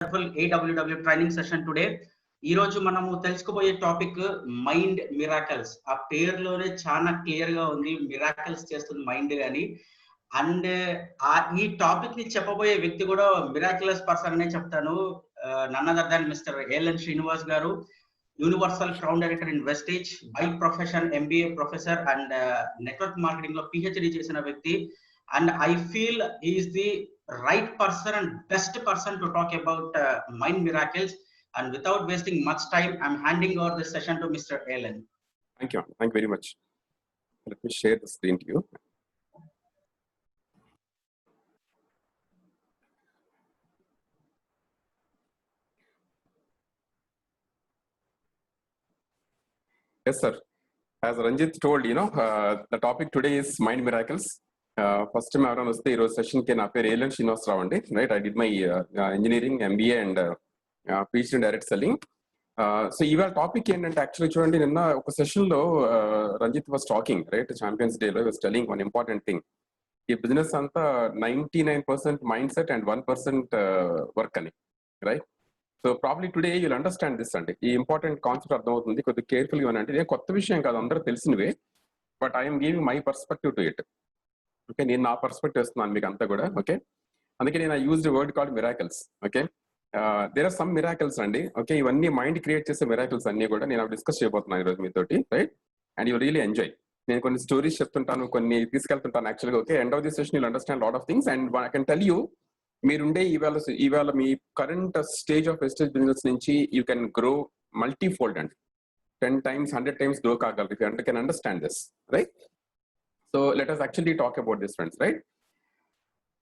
AWW training session today. ఈ రోజు మనము తెలుసుకోబోయే టాపిక్ మైండ్ మిరాకల్స్. ఆ పేరులోనే చాలా క్లియర్ గా ఉంది, మిరాకల్స్ చేస్తుంది మైండ్ అని. అండ్ ఈ టాపిక్ ని చెప్పబోయే వ్యక్తి కూడా మిరాకులస్ పర్సన్ అనే చెప్తాను. None other than mister Elan Srinivas garu, universal crown director in Vestige, by profession MBA professor and network marketing లో PhD చేసిన వ్యక్తి. And I feel he is the right person and best person to talk about mind miracles. And without wasting much time, I'm handing over this session to Mr. Alan. Thank you very much. Let me share the screen to you. Yes, sir. As Ranjit told, the topic today is mind miracles. First time around was the session ke na per Alan Srinivas Rao andi, right? I did my engineering MBA and PhD in direct selling. So ival topic ఏంటంటే actually చూడండి, నిన్న ఒక session లో Ranjith was talking, right? Champions Day లో was telling one important thing. ఈ business అంతా 99% mind set and 1% work అని, right? So probably today you'll understand this అండి. ఈ ఇంపార్టెంట్ కాన్సెప్ట్ అర్థమవుతుంది. కొద్దిగా కేర్ఫుల్గా అంటే ఇదే కొత్త విషయం కాదు, అందరూ తెలిసినవే. But I'm giving my perspective to it. Okay, నేను నా పర్స్పెక్టివ్ ఇస్తున్నాను మీకు అంతా కూడా. ఓకే, అందుకే నేను used word called miracles. Okay, there are some miracles అండి. ఓకే, ఇవన్నీ మైండ్ క్రియేట్ చేసే మిరాకిల్స్ అన్ని కూడా నేను డిస్కస్ చేయబోతున్నాను ఈరోజు మీతోటి, right? And you really enjoy. నేను కొన్ని స్టోరీస్ చెప్తుంటాను, కొన్ని తీసుకెళ్తుంటాను యాక్చువల్గా. Okay, end of the session you'll understand lot of things and I can tell you, మీరుండే ఇవాళ మీ current stage of Vestige business నుంచి యూ కెన్ గ్రో మల్టీఫోల్డ్ అండి. 10 times 100 times గ్రో కాగలరు if you can understand this, right? So let us actually talk about this, friends, right?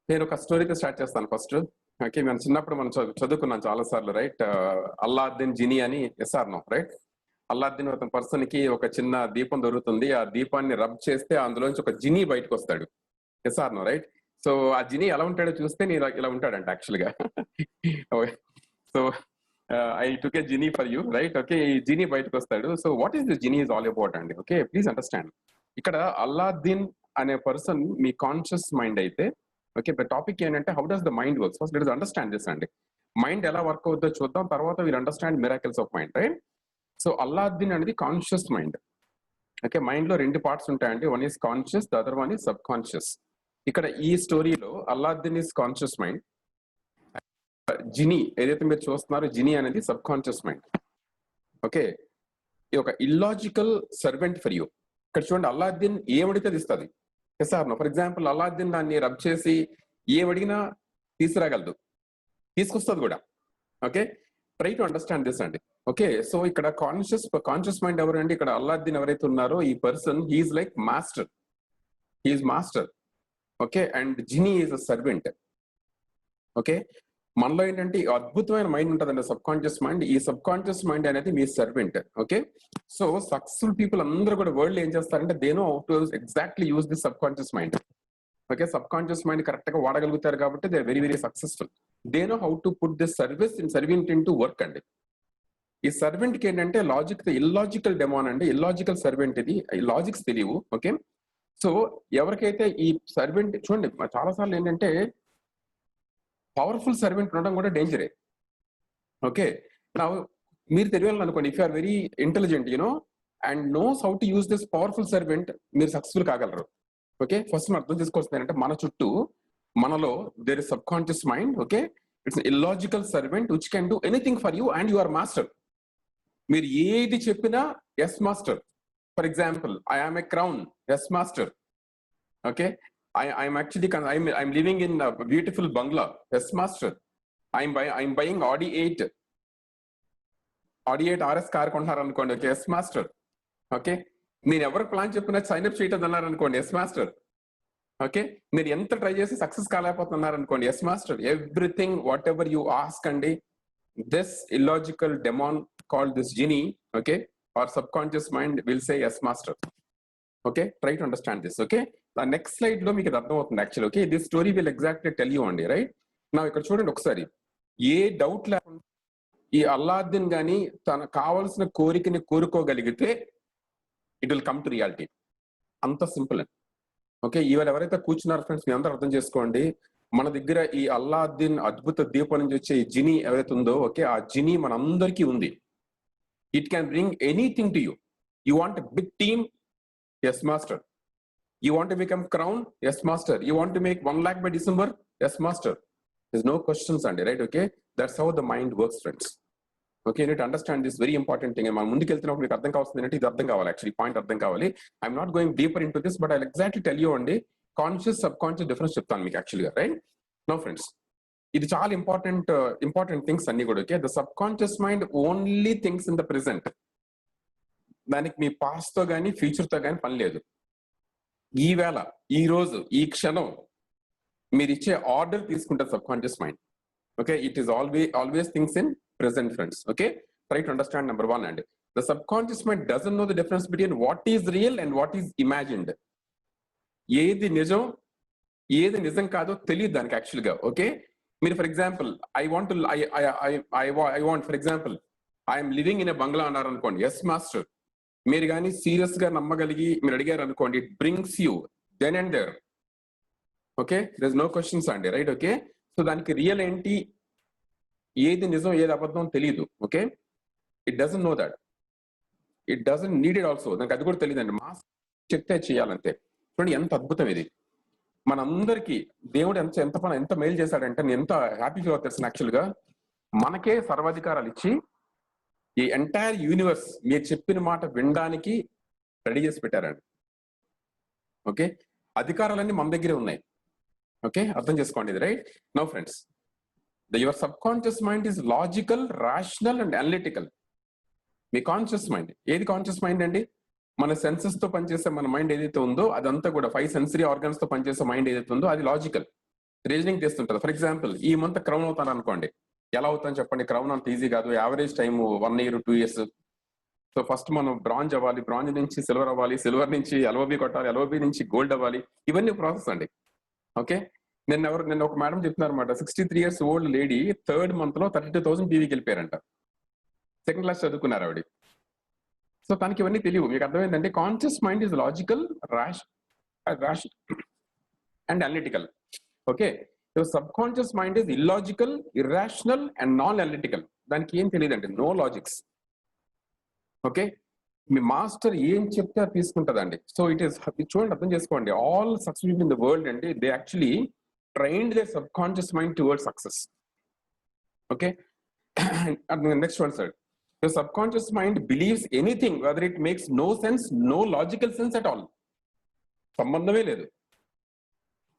నేను ఒక స్టోరీతో start చేస్తాను ఫస్ట్. ఓకే, మనం చిన్నప్పుడు మనం చదువుకున్నాం చాలా సార్లు, రైట్? అల్లాద్దీన్ జినీ అని, ఎస్ఆర్ నో, రైట్? అల్లాద్దీన్ ఒక పర్సన్ కి ఒక చిన్న దీపం దొరుకుతుంది. ఆ దీపాన్ని రబ్ చేస్తే అందులోంచి ఒక జినీ బయటకు వస్తాడు. Yes or no, right? సో ఆ జినీ ఎలా ఉంటాడో చూస్తే నేను ఇలా ఉంటాడంట యాక్చువల్గా. So I took a genie for you, right? Okay, ఈ జినీ బయటకు వస్తాడు. So what is this genie is all about అండి? Okay, please understand. ఇక్కడ అల్లాద్దీన్ అనే పర్సన్ మీ కాన్షియస్ మైండ్ అయితే, ఓకే, టాపిక్ ఏంటంటే how does the mind works. First let us understand this అండి. మైండ్ ఎలా వర్క్ అవుతుందో చూద్దాం, తర్వాత wheel understand miracles of mind, right? So Alauddin అనేది కాన్షియస్ మైండ్. ఓకే, మైండ్ లో 2 పార్ట్స్ ఉంటాయండి. One is conscious, the other one is sub conscious. ఇక్కడ ఈ స్టోరీలో Alauddin is conscious mind, Gini ఏదైతే మీరు చూస్తున్నారో జినీ అనేది సబ్ కాన్షియస్ మైండ్. ఓకే, ఇది ఒక ఇల్లాజికల్ సర్వెంట్ ఫర్ యూ. ఇక్కడ చూడండి, అల్లాద్దీన్ ఏమడితే అది ఇస్తుంది. Yes or no? For example Aladdin దాన్ని రబ్ చేసి ఏమడిగినా తీసుకురాగలదు, తీసుకొస్తుంది కూడా. Okay, try to understand this అండి. ఓకే, సో ఇక్కడ కాన్షియస్ మైండ్ ఎవరండి? ఇక్కడ అల్లాద్దీన్ ఎవరైతే ఉన్నారో ఈ person, he's like master, he's master. Okay, and genie is a servant. Okay, మనలో ఏంటంటే అద్భుతమైన మైండ్ ఉంటుందండి, సబ్ కాన్షియస్ మైండ్. ఈ సబ్ కాన్షియస్ మైండ్ అనేది మీ servant. Okay, so successful people అందరూ కూడా వరల్డ్ ఏం చేస్తారంటే they know how to exactly use the subconscious mind. Okay, subconscious mind correct గా వాడగలుగుతారు కాబట్టి they are very very successful. They know how to put this servant into work అండి. ఈ servant కి ఏంటంటే illogical demon అండి, illogical servant. ఇది logics తెలియవు. ఓకే, సో ఎవరికైతే ఈ సర్వెంట్ చూడండి, చాలా సార్లు ఏంటంటే పవర్ఫుల్ సర్వెంట్ ఉండడం కూడా డేంజరే. ఓకే, నా మీరు తెలియాలనుకోండి, if you are very intelligent and knows how to use this powerful servant, మీరు సక్సెస్ఫుల్ కాగలరు. ఓకే, ఫస్ట్ మనం అర్థం చేసుకోవాల్సింది ఏంటంటే మన చుట్టూ, మనలో there is subconscious mind. Okay, it's illogical servant which can do anything for you and you are master. మీరు ఏది చెప్పినా yes master. For example, I am a crown, yes master. Okay, I'm actually I'm living in a beautiful bungalow, yes master. I'm buying Audi 8 RS car కొంటున్నారు అనుకోండి, okay, yes master. Okay, నేను ఎవరికి plan చెప్పినా sign up చేయటం అన్నారు అనుకోండి, yes master. Okay, మీరు ఎంత ట్రై చేసి సక్సెస్ కాలేకపోతున్నారు అనుకోండి, yes master. Everything whatever you ask అండి, this illogical demon called this genie, okay, our subconscious mind will say yes master. Okay, try to understand this. Okay, next slide లో మీకు అర్థం అవుతుంది actually. Okay, this story will exactly tell you అండి, right? నా ఇక్కడ చూడండి ఒకసారి, ఏ doubt లేకుండా ఈ అల్లాద్దీన్ గాని తనకు కావాల్సిన కోరికని కోరుకోగలిగితే it will come to reality. అంత సింపుల్ అండి. ఓకే, ఇవాళ ఎవరైతే కూర్చున్నారు ఫ్రెండ్స్, మీ అందరూ అర్థం చేసుకోండి. మన దగ్గర ఈ అల్లాద్దీన్ అద్భుత దీపం నుంచి వచ్చే ఈ జినీ ఏదైతే ఉందో, ఓకే, ఆ జినీ మనందరికీ ఉంది. It can bring anything to you. You want big team? Yes master. You want to become crown? Yes, master. You want to make 1 lakh by December? Yes, master. There's no questions, Andy, right? Okay, that's how the mind works, friends. Okay, you need to understand this very important thing. మనం ముందుకు వెళ్తున్నప్పుడు మీకు అర్థం కావాల్సింది ఏంటంటే ఇది అర్థం కావాలి, యాక్చువల్లీ పాయింట్ అర్థం కావాలి. I'm not going deeper in to this, but I exactly tell you అండి, కాన్షియస్ సబ్ కాన్షియస్ డిఫరెన్స్ చెప్తాను మీకు యాక్చువల్గా, రైట్? నో ఫ్రెండ్స్, ఇది చాలా ఇంపార్టెంట్ థింగ్స్ అన్ని కూడా. Okay, the sub conscious mind only things in the present. దానికి మీ past తో కానీ ఫ్యూచర్ తో కానీ పని లేదు. ఈ వేళ, ఈ రోజు, ఈ క్షణం మీరు ఇచ్చే ఆర్డర్ తీసుకుంటారు sub conscious mind. Okay, it is always things in present, friends. Okay, try to understand number 1 అండి. The sub conscious mind doesn't know the difference between what is real and what is imagined. ఏది నిజం, ఏది నిజం కాదో తెలియదు దానికి యాక్చువల్గా. Okay, మీరు for example I want for example I'm living in a bungalow అన్నారు అనుకోండి. Yes master. మీరు కానీ సీరియస్ గా నమ్మగలిగి మీరు అడిగారు అనుకోండి, it brings you then and there. Okay, there is no questions అండి, రైట్? ఓకే, సో దానికి రియల్ ఏంటి, ఏది నిజం ఏది అబద్ధం తెలియదు. Okay, it doesn't know that, it doesn't need it also. దానికి అది కూడా తెలియదండి, మాస్ చెప్తే చేయాలంతే. చూడండి ఎంత అద్భుతం ఇది. మనందరికీ దేవుడు ఎంత మేలు చేశాడంటే, నేను ఎంత హ్యాపీ ఫీల్ అవుతాను యాక్చువల్గా. మనకే సర్వాధికారాలు ఇచ్చి ఈ ఎంటైర్ యూనివర్స్ మీరు చెప్పిన మాట వినడానికి రెడీ చేసి పెట్టారండి. ఓకే, అధికారాలన్నీ మన దగ్గరే ఉన్నాయి. ఓకే, అర్థం చేసుకోండి ఇది, right? Now friends, your subconscious mind is logical, rational and analytical. Me conscious mind ఏది? కాన్షియస్ మైండ్ అండి మన సెన్సెస్ తో పనిచేసే మన మైండ్ ఏదైతే ఉందో అదంతా కూడా 5 సెన్సరీ ఆర్గన్స్ తో పనిచేసే మైండ్ ఏదైతే ఉందో అది లాజికల్, రీజనింగ్ చేస్తుంటుంది. ఫర్ ఎగ్జాంపుల్, ఈ మంత్ క్రౌన్ అవుతాను అనుకోండి. ఎలా అవుతాను చెప్పండి? క్రౌన్ అంత ఈజీ కాదు. Average time 1 year 2 years. So first మనం బ్రాంజ్ అవ్వాలి, బ్రాంజ్ నుంచి సిల్వర్ అవ్వాలి, సిల్వర్ నుంచి ఎల్ఓబి కొట్టాలి, ఎల్ఓబి నుంచి గోల్డ్ అవ్వాలి. ఇవన్నీ ప్రాసెస్ అండి. ఓకే, నిన్న ఒక మేడం చెప్తున్నారు అనమాట, 63 years old lady 3rd month లో 32,000 PVకి వెళ్ళిపోయారంట. 2nd class చదువుకున్నారు ఆవిడ. సో తనకి ఇవన్నీ తెలియవు. మీకు అర్థమైందంటే conscious mind is logical, rational and analytical. Okay, subconscious mind is illogical, irrational and non analytical. దానికి ఏం తెలియదండి, నో లాజిక్స్. ఓకే, మీ మాస్టర్ ఏం చెప్తే అది తీసుకుంటుందండి. సో ఇట్ ఈస్, చూడండి అర్థం చేసుకోండి, all successful in the world అండి, they actually trained their subconscious mind towards success. Okay, next one, sir. Your subconscious mind believes anything whether it makes no sense, no logical sense at all. సంబంధమే లేదు.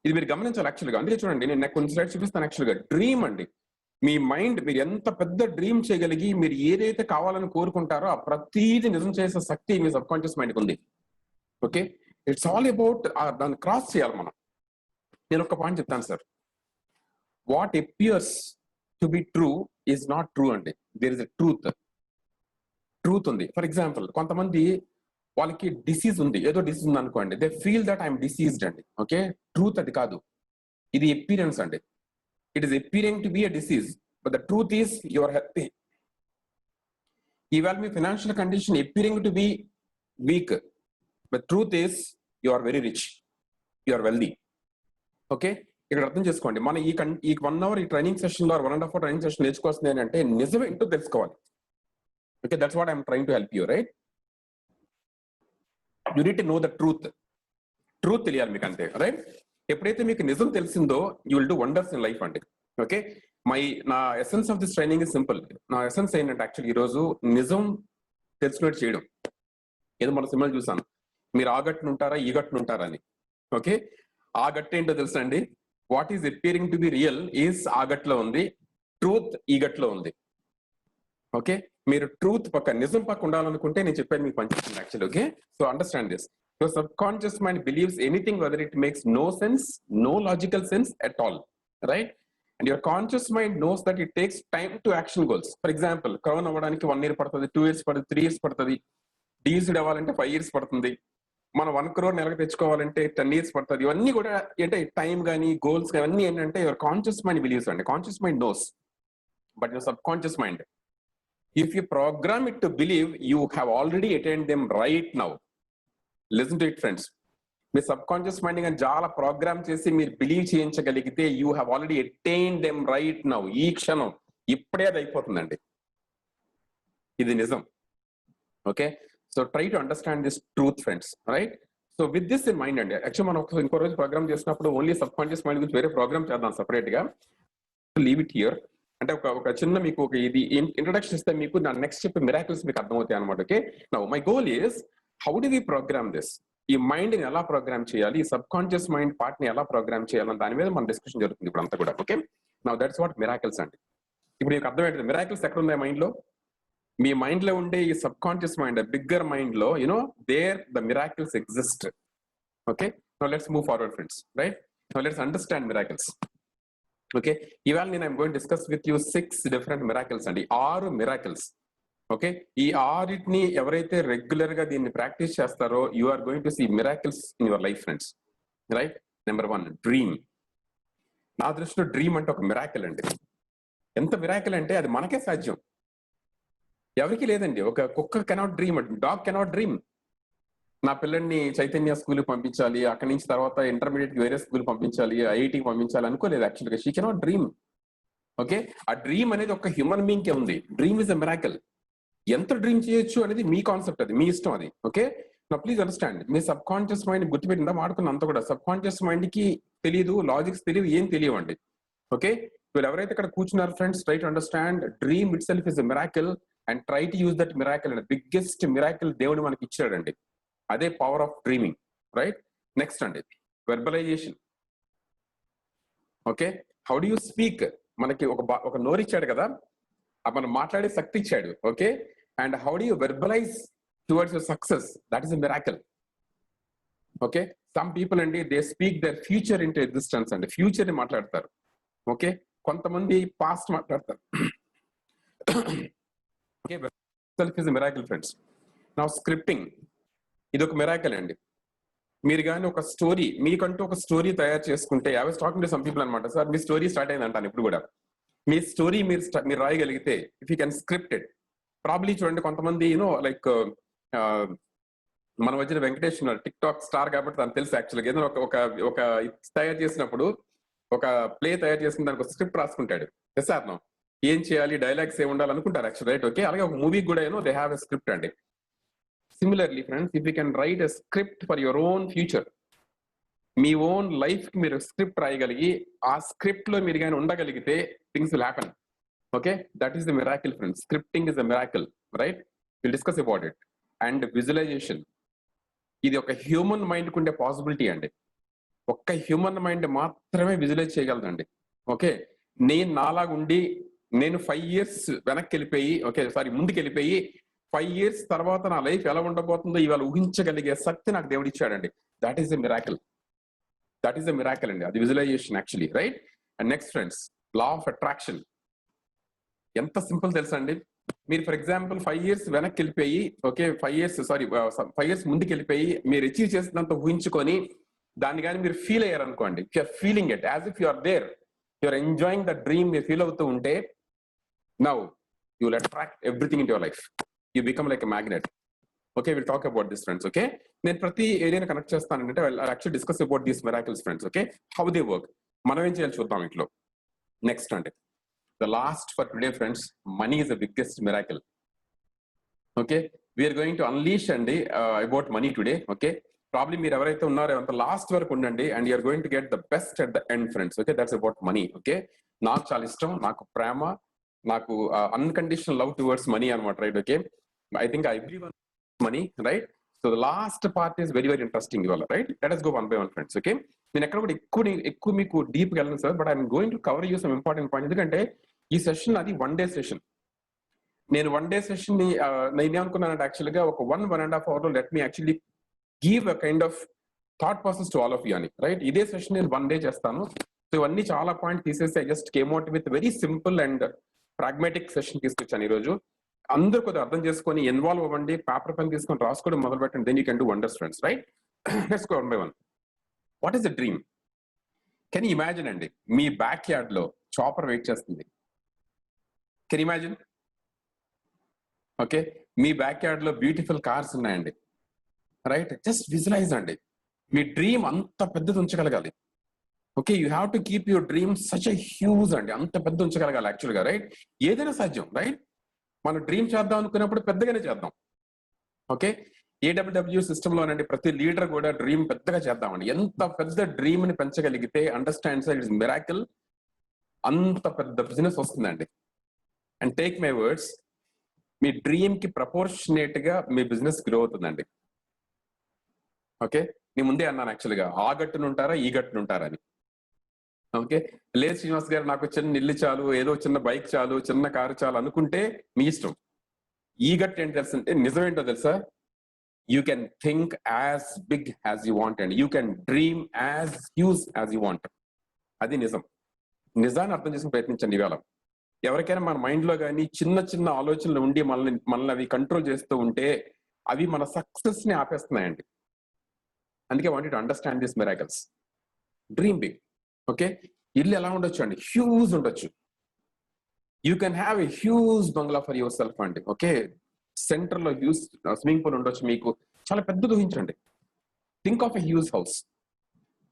ఇది మీరు గమనించాలి యాక్చువల్గా. అందుకే చూడండి, నేను నాకు కొన్ని స్లైడ్స్ చూపిస్తాను యాక్చువల్గా. డ్రీమ్ అండి, మీ మైండ్ మీరు ఎంత పెద్ద డ్రీమ్ చేయగలిగి మీరు ఏదైతే కావాలని కోరుకుంటారో ఆ ప్రతిదీ నిజం చేసే శక్తి మీ సబ్ కాన్షియస్ మైండ్కి ఉంది. ఓకే, ఇట్స్ ఆల్ అబౌట్ దాన్ని క్రాస్ చేయాలి మనం. నేను ఒక పాయింట్ చెప్తాను sir. What appears to be true is not true అండి. దేర్ ఇస్ ఎ ట్రూత్ ఉంది. ఫర్ ఎగ్జాంపుల్, కొంతమంది వాళ్ళకి డిసీజ్ ఉంది, ఏదో డిసీజ్ ఉంది అనుకోండి, they feel that I'm diseased అండి. ఓకే, ట్రూత్ అది కాదు, ఇది ఎపీరియన్స్ అండి. It is appearing to be a disease, but the truth is you are healthy. ఈవేళ మీ financial condition appearing to be weak, but truth is you are very rich, you are wealthy. Okay, ఇక్కడ అర్థం చేసుకోండి. మన ఈ 1 hour ఈ training session లో 1.5 hour training session నేర్చుకోవాల్సింది ఏంటంటే నిజం ఏంటో తెలుసుకోవాలి. Okay, that's what I'm trying to help you, right? You need to know the truth తెలియాలి మీకు, అంతే, రైట్? ఎప్పుడైతే మీకు నిజం తెలిసిందో you will do wonders in life అండి. ఓకే, నా essence of this training is simple. నా ఎసెన్స్ ఏంటంటే యాక్చువల్లీ ఈరోజు నిజం తెలుసుకునేట్టు చేయడం. ఏదో మన సినిమా చూసాను, మీరు ఆ గట్టును ఉంటారా ఈ గట్టును ఉంటారా అని. ఓకే, ఆ గట్టు ఏంటో తెలుసా అండి? What is appearing to be real is ఆ గట్లో ఉంది, ట్రూత్ ఈ గట్లో ఉంది. ఓకే, మీరు ట్రూత్ పక్క, నిజం పక్క ఉండాలనుకుంటే నేను చెప్పాను మీకు పనిచేస్తుంది actually. Okay, so understand this. Your subconscious mind believes anything whether it makes no sense, no logical sense at all, right? And your conscious mind knows that it takes time to action goals. For example, crown అవ్వడానికి 1 year పడుతుంది, 2 years పడుతుంది, 3 years పడుతుంది. డీసీడ్ అవ్వాలంటే 5 years పడుతుంది. మనం 1 crore నెలకు తెచ్చుకోవాలంటే 10 years పడుతుంది. ఇవన్నీ కూడా అంటే టైం కానీ గోల్స్ కానీ అన్నీ ఏంటంటే యువర్ కాన్షియస్ మైండ్ బిలీవ్స్ అండి. Conscious mind nose, but your subconscious mind, if you program it to believe, you have already attained them right now. Listen to it, friends. మీ subconscious mind కానీ చాలా program చేసి మీరు believe చేయించగలిగితే you have already attain them right now. ఈ క్షణం ఇప్పుడే అది అయిపోతుందండి. ఇది నిజం. Okay, so try to understand this truth friends, right? So with this in mind అండి, యాక్చువల్ మనం ఇంకో రోజు ప్రోగ్రామ్ చేసినప్పుడు ఓన్లీ సబ్ కాన్షియస్ మైండ్ గురించి వేరే ప్రోగ్రామ్ చేద్దాం సెపరేట్ గా. Leave it here. అంటే ఒక చిన్న మీకు ఒక ఇది ఇంట్రొడక్షన్ ఇస్తే మీకు నా నెక్స్ట్ చెప్పే మిరాకిల్స్ మీకు అర్థమవుతాయి అనమాట. Okay, now my goal is how do we program this? ఈ మైండ్ ని ఎలా ప్రోగ్రామ్ చేయాలి, ఈ సబ్ కాన్షియస్ మైండ్ పార్ట్ ని ఎలా ప్రోగ్రామ్ చేయాలని దాని మీద మన డిస్కషన్ జరుగుతుంది ఇప్పుడు అంతా కూడా. Okay, now that's what miracles అండి. ఇప్పుడు మీకు అర్థమవుతుంది మిరాకిల్స్ ఎక్కడ ఉన్నాయి మైండ్ లో. మీ మైండ్ లో ఉండే ఈ subconscious mind, bigger mind లో there the miracles exist. Okay, now let's move forward friends, right? Now let's understand miracles. Okay, ఇవాళ నేను I'm going discuss with you 6 different miracles అండి, 6 మిరాకిల్స్. ఓకే, ఈ 6ని ఎవరైతే regular గా దీన్ని practice చేస్తారో you are going to see miracles in your life friends, right? Number 1 dream. నా దృష్టిలో డ్రీమ్ అంటే ఒక మిరాకిల్ అండి. ఎంత మిరాకిల్ అంటే అది మనకే సాధ్యం, ఎవరికి లేదండి. ఒక కుక్క cannot dream, dog cannot dream. నా పిల్లల్ని చైతన్య స్కూల్ పంపించాలి, అక్కడి నుంచి తర్వాత ఇంటర్మీడియట్ వేరే స్కూల్ పంపించాలి, ఐఐటికి పంపించాలి అనుకోలేదు యాక్చువల్గా. She cannot dream. ఓకే, ఆ డ్రీమ్ అనేది ఒక హ్యూమన్ బీయింగ్ కే ఉంది. Dream is a miracle. ఎంత డ్రీమ్ చేయొచ్చు అనేది మీ కాన్సెప్ట్, అది మీ ఇష్టం అది. ఓకే, నా ప్లీజ్ అండర్స్టాండ్. మీ సబ్ కాన్షియస్ మైండ్ గుర్తుపెట్టిందా వాడుకున్న అంతా కూడా. సబ్ కాన్షియస్ మైండ్ కి తెలియదు, లాజిక్స్ తెలియదు, ఏం తెలియవండి. ఓకే, వీళ్ళు ఎవరైతే ఇక్కడ కూర్చున్నారు friends, try to understand dream itself is a miracle and try to use that miracle. And biggest miracle దేవుడు మనకి ఇచ్చాడండి, అదే power of dreaming, right? Next అండి verbalization. Okay, how do you speak? మనకి ఒక నోరు ఇచ్చాడు కదా, మనం మాట్లాడే శక్తి ఇచ్చాడు. Okay, and how do you verbalize towards your success? That is a miracle. Okay, some people అండి they speak their future into existence అండి, ఫ్యూచర్ ని మాట్లాడతారు. ఓకే, కొంతమంది పాస్ట్ మాట్లాడతారు. Okay, self is a miracle friends. Now scripting, ఇది ఒక miracle అండి. మీరు కానీ ఒక స్టోరీ, మీకంటూ ఒక స్టోరీ తయారు చేసుకుంటే, I was talking to some people అనమాట, సార్ మీ స్టోరీ స్టార్ట్ అయింది అంటాను ఇప్పుడు కూడా. మీ స్టోరీ మీరు రాయగలిగితే, if you can script it probably. చూడండి కొంతమంది లైక్ మన మధ్యన వెంకటేష్ టిక్ టాక్ స్టార్ కాబట్టి తనకు తెలుసు యాక్చువల్గా. ఏదైనా ఒక తయారు చేసినప్పుడు, ఒక ప్లే తయారు చేసుకుని దానికి ఒక స్క్రిప్ట్ రాసుకుంటాడు. సార్ ఏం చేయాలి, డైలాగ్స్ ఏమి ఉండాలి అనుకుంటారు యాక్చువల్, రైట్? ఓకే, అలాగే ఒక మూవీ కూడా దే హ్యావ్ ఎ స్క్రిప్ట్ అండి. Similarly, friends, if you can write a script for your own future, me own life కి మీరు స్క్రిప్ట్ రాయగలిగి, ఆ స్క్రిప్ట్ లో మీరు కానీ ఉండగలిగితే things will happen. Okay, that is the miracle friends. Scripting is the miracle, right? Will discuss about it. And visualisation, ఇది ఒక human mind కు ఉండే పాసిబిలిటీ అండి. ఒక్క హ్యూమన్ మైండ్ మాత్రమే విజువలైజ్ చేయగలదండి. ఓకే, నేను నాలాగా ఉండి నేను 5 years వెనక్కి వెళ్ళిపోయి, ఓకే సారీ ముందుకు వెళ్ళిపోయి 5 years తర్వాత నా లైఫ్ ఎలా ఉండబోతుందో ఇవాళ ఊహించగలిగే శక్తి నాకు దేవుడు ఇచ్చాడండి. That is a miracle. That is a miracle అండి, అది visualisation actually, right? And next friends, law of attraction. ఎంత సింపుల్ తెలుసా అండి? మీరు ఫర్ ఎగ్జాంపుల్ 5 years వెనక్కి వెళ్ళిపోయి, ఓకే 5 years ముందుకు వెళ్ళిపోయి మీరు అచీవ్ చేసినంత ఊహించుకొని దాన్ని కానీ మీరు ఫీల్ అయ్యారు అనుకోండి, you're feeling it as if you're there, you're enjoying the dream, మీరు ఫీల్ అవుతూ ఉంటే now you will attract everything in your life. You become like a magnet. Okay, we'll talk about this friends. Okay, నేను ప్రతి ఏరియాని connect చేస్తానంటే I'll actually discuss about these miracles friends. Okay, how they work, మనం ఏం చేయాలి చూద్దాం ఇంట్లో. Next అంటే the last for today friends, money is the biggest miracle. Okay, we are going to unleash అండి about money today. Okay, probably మీరు ఎవరైతే ఉన్నారో అంత లాస్ట్ వరకు ఉండండి and you are going to get the best at the end friends. Okay, that's about money. Okay, నాకు చాలా ఇష్టం, నాకు ప్రేమ, నాకు అన్కండిషనల్ లవ్ టువర్డ్స్ మనీ అనమాట, right? Okay, I think everyone money, right? So the last part is very very interesting ఇవాళ, right? Let us go one by one friends. Okay, నేను ఎక్కడ కూడా ఎక్కువ మీకు డీప్ గా వెళ్ళను sir, but I'm going to cover you some important point. ఎందుకంటే ఈ సెషన్ అది 1 day సెషన్. నేను 1 day సెషన్ ని నేను ఏమనుకున్నానంటే యాక్చువల్గా ఒక 1.5 hour let me actually give a kind of thought process to all of you అని, రైట్? ఇదే సెషన్ నేను 1 day చేస్తాను. సో ఇవన్నీ చాలా పాయింట్ తీసేసి I just came out with very simple and pragmatic session తీసుకొచ్చాను ఈరోజు. అందరూ కొద్దిగా అర్థం చేసుకొని ఇన్వాల్వ్ అవ్వండి, పేపర్ పెన్ తీసుకొని రాసుకోవడం మొదలు పెట్టండి. Then you can do wonders friends, right? Let's go one by one. What is the dream? Can you imagine అండి, మీ బ్యాక్ యార్డ్ లో చాపర్ వెయిట్ చేస్తుంది. Can imagine? ఓకే, మీ బ్యాక్ యార్డ్ లో బ్యూటిఫుల్ కార్స్ ఉన్నాయండి, రైట్? జస్ట్ విజువలైజ్ అండి, మీ dream అంత పెద్దది ఉంచగలగాలి. Okay, you have to keep your dream such a huge అండి, అంత పెద్ద ఉంచగలగాలి యాక్చువల్గా, రైట్? ఏదైనా సాధ్యం, రైట్? మనం డ్రీమ్ చేద్దాం అనుకున్నప్పుడు పెద్దగానే చేద్దాం. ఓకే, ఏడబ్ల్యూడబ్ల్యూ సిస్టంలోనండి ప్రతి లీడర్ కూడా డ్రీమ్ పెద్దగా చేద్దామండి. ఎంత పెద్ద డ్రీమ్ ని పెంచగలిగితే అండర్స్టాండ్ సార్, ఇట్స్ మిరాకిల్, అంత పెద్ద బిజినెస్ వస్తుందండి. And take my words, me dream కి ప్రపోర్షనేట్ గా మీ బిజినెస్ గ్రో అవుతుందండి. ఓకే, నేను ముందే అన్నాను యాక్చువల్గా, ఆ గట్టునుంటారా ఈ గట్టునుంటారా అని. ఓకే, లేదు శ్రీనివాస్ గారు నాకు చిన్న ఇల్లు చాలు, ఏదో చిన్న బైక్ చాలు, చిన్న కారు చాలు అనుకుంటే మీ ఇష్టం. ఈ గట్టు ఏంటి తెలుసు అంటే, నిజమేంటో తెలుసా? You can think as big as you want and you can dream as huge as you want. అది నిజం. నిజాన్ని అర్థం చేసుకుని ప్రయత్నించండి. ఇవాళ ఎవరికైనా మన మైండ్ లో కానీ చిన్న చిన్న ఆలోచనలు ఉండి మనల్ని అవి కంట్రోల్ చేస్తూ ఉంటే అవి మన సక్సెస్ ని ఆపేస్తున్నాయండి. అందుకే want to understand this miracles. Dream big. Okay, ఇల్లు ఎలా ఉండొచ్చు అండి? హ్యూజ్ ఉండొచ్చు. You can have a huge bungalow for yourself అండి. ఓకే, సెంటర్ లో హ్యూజ్ స్విమ్మింగ్ పూల్ ఉండొచ్చు, మీకు చాలా పెద్దది ఊహించండి. Think of a huge house,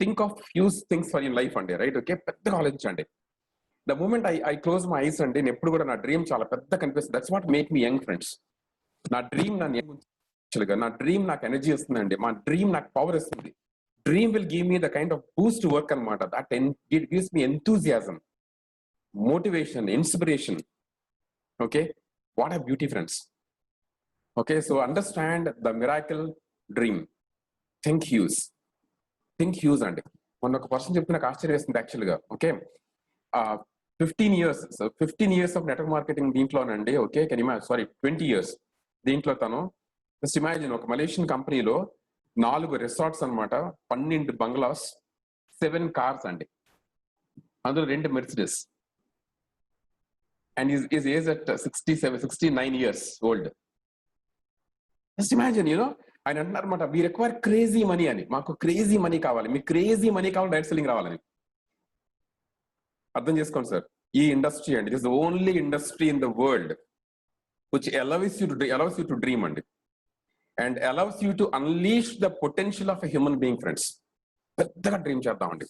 think of huge things for your life అండి, రైట్? ఓకే, పెద్దగా ఆలోచించండి. The moment I close my eyes అండి, నేను ఎప్పుడు కూడా నా డ్రీమ్ చాలా పెద్ద కనిపిస్తుంది. That's what make me young friends. నా డ్రీమ్ నా డ్రీమ్ నాకు ఎనర్జీ ఇస్తుందండి, మా డ్రీమ్ నాకు పవర్ ఇస్తుంది. Dream will give me the kind of boost work అనమాట. That it gives me enthusiasm, motivation, inspiration. Okay, what are beauty friends. Okay, so understand the miracle dream. Think huge, think huge అండి. మొన్న ఒక person చెప్తే నాకు ఆశ్చర్యం వేస్తుంది యాక్చువల్గా. Okay, 15 years of network marketing దీంట్లోనండి. ఓకే, 20 years దీంట్లో తను జస్ట్ ఇమాజిన్, ఒక మలేషియన్ కంపెనీలో 4 రిసార్ట్స్ అనమాట, 12 బంగ్లాస్, 7 కార్స్ అండి, అందులో 2 Mercedes. And is age at 69 years old. Just imagine, you know, ఆయన అంటున్నారు అనమాట, వీ రిక్వైర్ క్రేజీ మనీ అని. మాకు క్రేజీ మనీ కావాలి, మీకు క్రేజీ మనీ కావాలి, డైరెక్ట్ సెల్లింగ్ రావాలని. అర్థం చేసుకోండి సార్, ఈ ఇండస్ట్రీ అండి, it is the only industry in the world which allows you to dream అండి, and allows you to unleash the potential of a human being friends. పెద్దగా dream చేద్దామండి.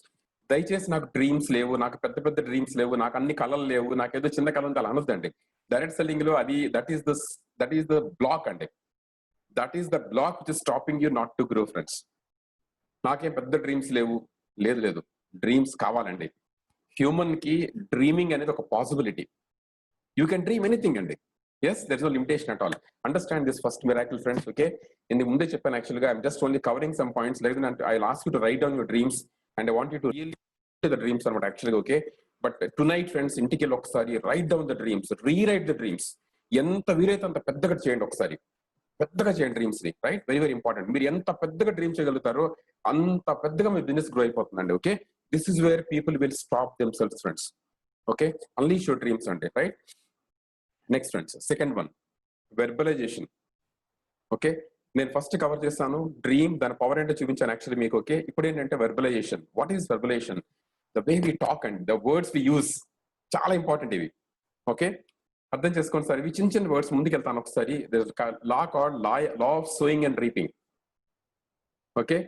దయచేసి నాకు డ్రీమ్స్ లేవు, నాకు పెద్ద పెద్ద డ్రీమ్స్ లేవు, నాకు అన్ని కళలు లేవు, నాకు ఏదో చిన్న కళ ఉంటే అలా అనొద్దండి. డైరెక్ట్ సెల్లింగ్ లో అది దట్ ఈస్ ద బ్లాక్ అండి. That is the block which is stopping you not to grow friends. నాకేం పెద్ద డ్రీమ్స్ లేవు, లేదు, డ్రీమ్స్ కావాలండి. హ్యూమన్ కి డ్రీమింగ్ అనేది ఒక possibility. You can dream anything అండి. Yes, there is no limitation at all. Understand this first miracle, friends. Okay, in the munde cheppan actually, I'm just only covering some points. Later on, I'll ask you to write down your dreams, and I want you to really the dreams are not actually okay. But tonight, friends, intikil okkasari write down the dreams, rewrite the dreams. Enta veeraythe anta peddaga cheyandi okkasari. Peddaga cheyandi dreams ni, right? Very very important. Meer enta peddaga dream cheyagalutaro anta peddaga me business grow అయిపోతుందండి. Okay, this is where people will stop themselves, friends. Okay, unleash your dreams ante, right? Next friends, second one, verbalization. Okay, నేను first cover చేస్తాను dream, దాని power ఏంటో చూపించాను actually మీకు. Okay, ఇప్పుడు ఏంటంటే verbalization. What is verbalization? The way we talk and the words we use, చాలా important ఇవి. ఓకే, అర్థం చేసుకోండి సార్, ఇవి చిన్న చిన్న వర్డ్స్. ముందుకు వెళ్తాను ఒకసారి. Law called law of sowing and reaping. Okay,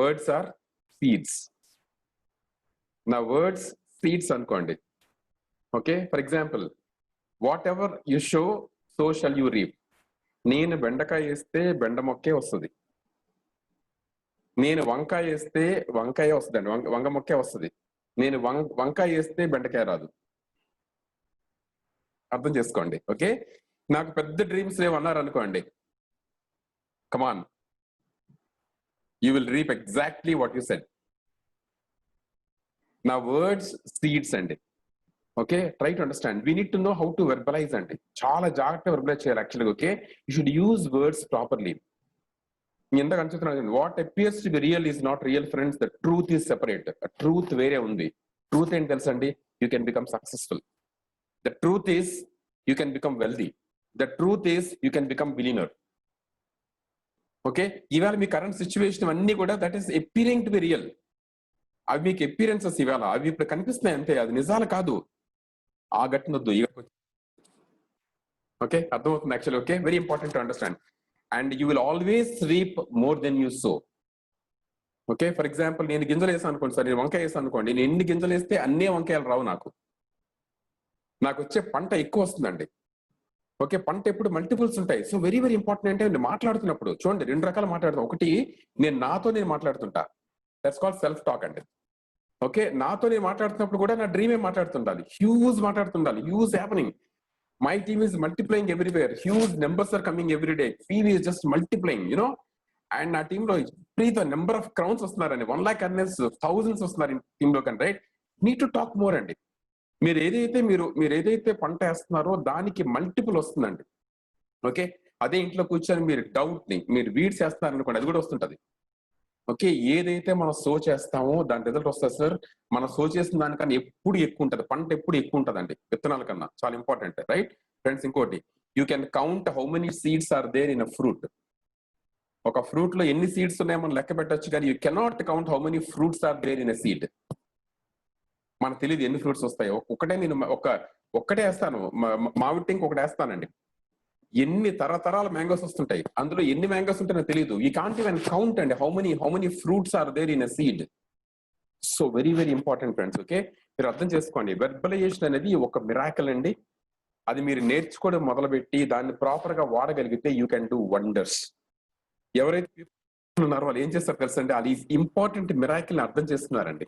words are seeds. నా వర్డ్స్ సీడ్స్ అనుకోండి. Okay, for example, whatever you sow so shall you reap. నేను బెండకాయ వేస్తే బెండ మొక్కే వస్తుంది, నేను వంకాయ వేస్తే వంకాయ వస్తుంది అండి, వంగ మొక్కే వస్తుంది. నేను వంకాయ వేస్తే బెండకాయ రాదు. అర్థం చేసుకోండి. ఓకే, నాకు పెద్ద డ్రీమ్స్ ఏమన్నారు అనుకోండి, come on, you will reap exactly what you said. నా వర్డ్స్ సీడ్స్ అండి. Okay, try to understand. We need to know how to verbalize అండి. చాలా జాగ్రత్తగా వెర్బలైజ్ చేయాలి యాక్చువల్గా. Okay, you should use words properly. ఎంత కనిపిస్తున్నాను, what appears to be real is not real friends. The truth is separate. Truth వేరే ఉంది. Truth ఏంటి తెలుసండి? You can become successful. The truth is you can become wealthy. The truth is you can become billionaire. Okay, ఇవాళ మీ current situation అన్ని కూడా that is appearing to be real. అవి మీకు అపియరెన్సెస్ ఇవాళ, అవి ఇప్పుడు కనిపిస్తున్నాయి అంతే, అది నిజాలు కాదు. ఆ గట్టినొద్దు. ఓకే, అర్థమవుతుంది actually. Okay, very important to understand. And you will always reap more than you so. Okay, for example నేను గింజలు వేసాను అనుకోండి సార్, నేను వంకాయ వేసాను అనుకోండి, నేను ఎన్ని గింజలు వేస్తే అన్నీ వంకాయలు రావు, నాకు వచ్చే పంట ఎక్కువ వస్తుందండి. ఓకే, పంట ఎప్పుడు మల్టిపుల్స్ ఉంటాయి. సో వెరీ వెరీ ఇంపార్టెంట్ అంటే నేను మాట్లాడుతున్నప్పుడు చూడండి, 2 రకాలు మాట్లాడతాను. ఒకటి నేను మాట్లాడుతుంటా, దట్స్ కాల్డ్ సెల్ఫ్ టాక్ అండి. ఓకే, నాతో నేను మాట్లాడుతున్నప్పుడు కూడా నా డ్రీమే మాట్లాడుతుండాలి, హ్యూజ్ మాట్లాడుతుండాలి, huge happening. My team is multiplying everywhere, huge numbers are coming every day, team is just multiplying and నా టీమ్ లో నెంబర్ ఆఫ్ క్రౌన్స్ వస్తున్నారండి, 1 lakh అర్నర్స్, థౌజండ్స్ వస్తున్నారు టీమ్ లో, కానీ right need to talk more అండి. మీరు ఏదైతే పంట వేస్తున్నారో దానికి మల్టిపుల్ వస్తుందండి. ఓకే, అదే ఇంట్లో కూర్చొని మీరు డౌట్ ని మీరు వీడ్స్ వేస్తున్నారు అనుకోండి, అది కూడా వస్తుంటది. ఓకే, ఏదైతే మనం సో చేస్తామో దాని రిజల్ట్ వస్తుంది సార్. మనం సో చేసిన దానికన్నా ఎప్పుడు ఎక్కువ ఉంటుంది, పంట ఎప్పుడు ఎక్కువ ఉంటుందండి విత్తనాల కన్నా. చాలా ఇంపార్టెంట్, రైట్ ఫ్రెండ్స్. ఇంకోటి, you can count how many seeds are there in a fruit. ఒక ఫ్రూట్ లో ఎన్ని సీడ్స్ ఉన్నాయో మనం లెక్క పెట్టచ్చు, కానీ you cannot count how many fruits are there in a seed. మనకు తెలియదు ఎన్ని ఫ్రూట్స్ వస్తాయో. నేను ఒక్కటే వేస్తాను, మామిడి టింక్ ఒకటి వేస్తానండి, ఎన్ని తరతరాల మ్యాంగోస్ వస్తుంటాయి, అందులో ఎన్ని మ్యాంగోస్ ఉంటాయో తెలియదు. యూ కాంట్ ఈవెన్ కౌంట్ అండి how many fruits are there in a seed. So very very important friends. Okay, మీరు అర్థం చేసుకోండి, వెర్బలైజేషన్ అనేది ఒక మిరాకిల్ అండి. అది మీరు నేర్చుకోవడం మొదలుపెట్టి దాన్ని ప్రాపర్ గా వాడగలిగితే యూ కెన్ డూ వండర్స్. ఎవరైతే ఉన్నారో వాళ్ళు ఏం చేస్తారు తెలుసండి, అది ఇంపార్టెంట్ మిరాకిల్ ని అర్థం చేసుకున్నారండి.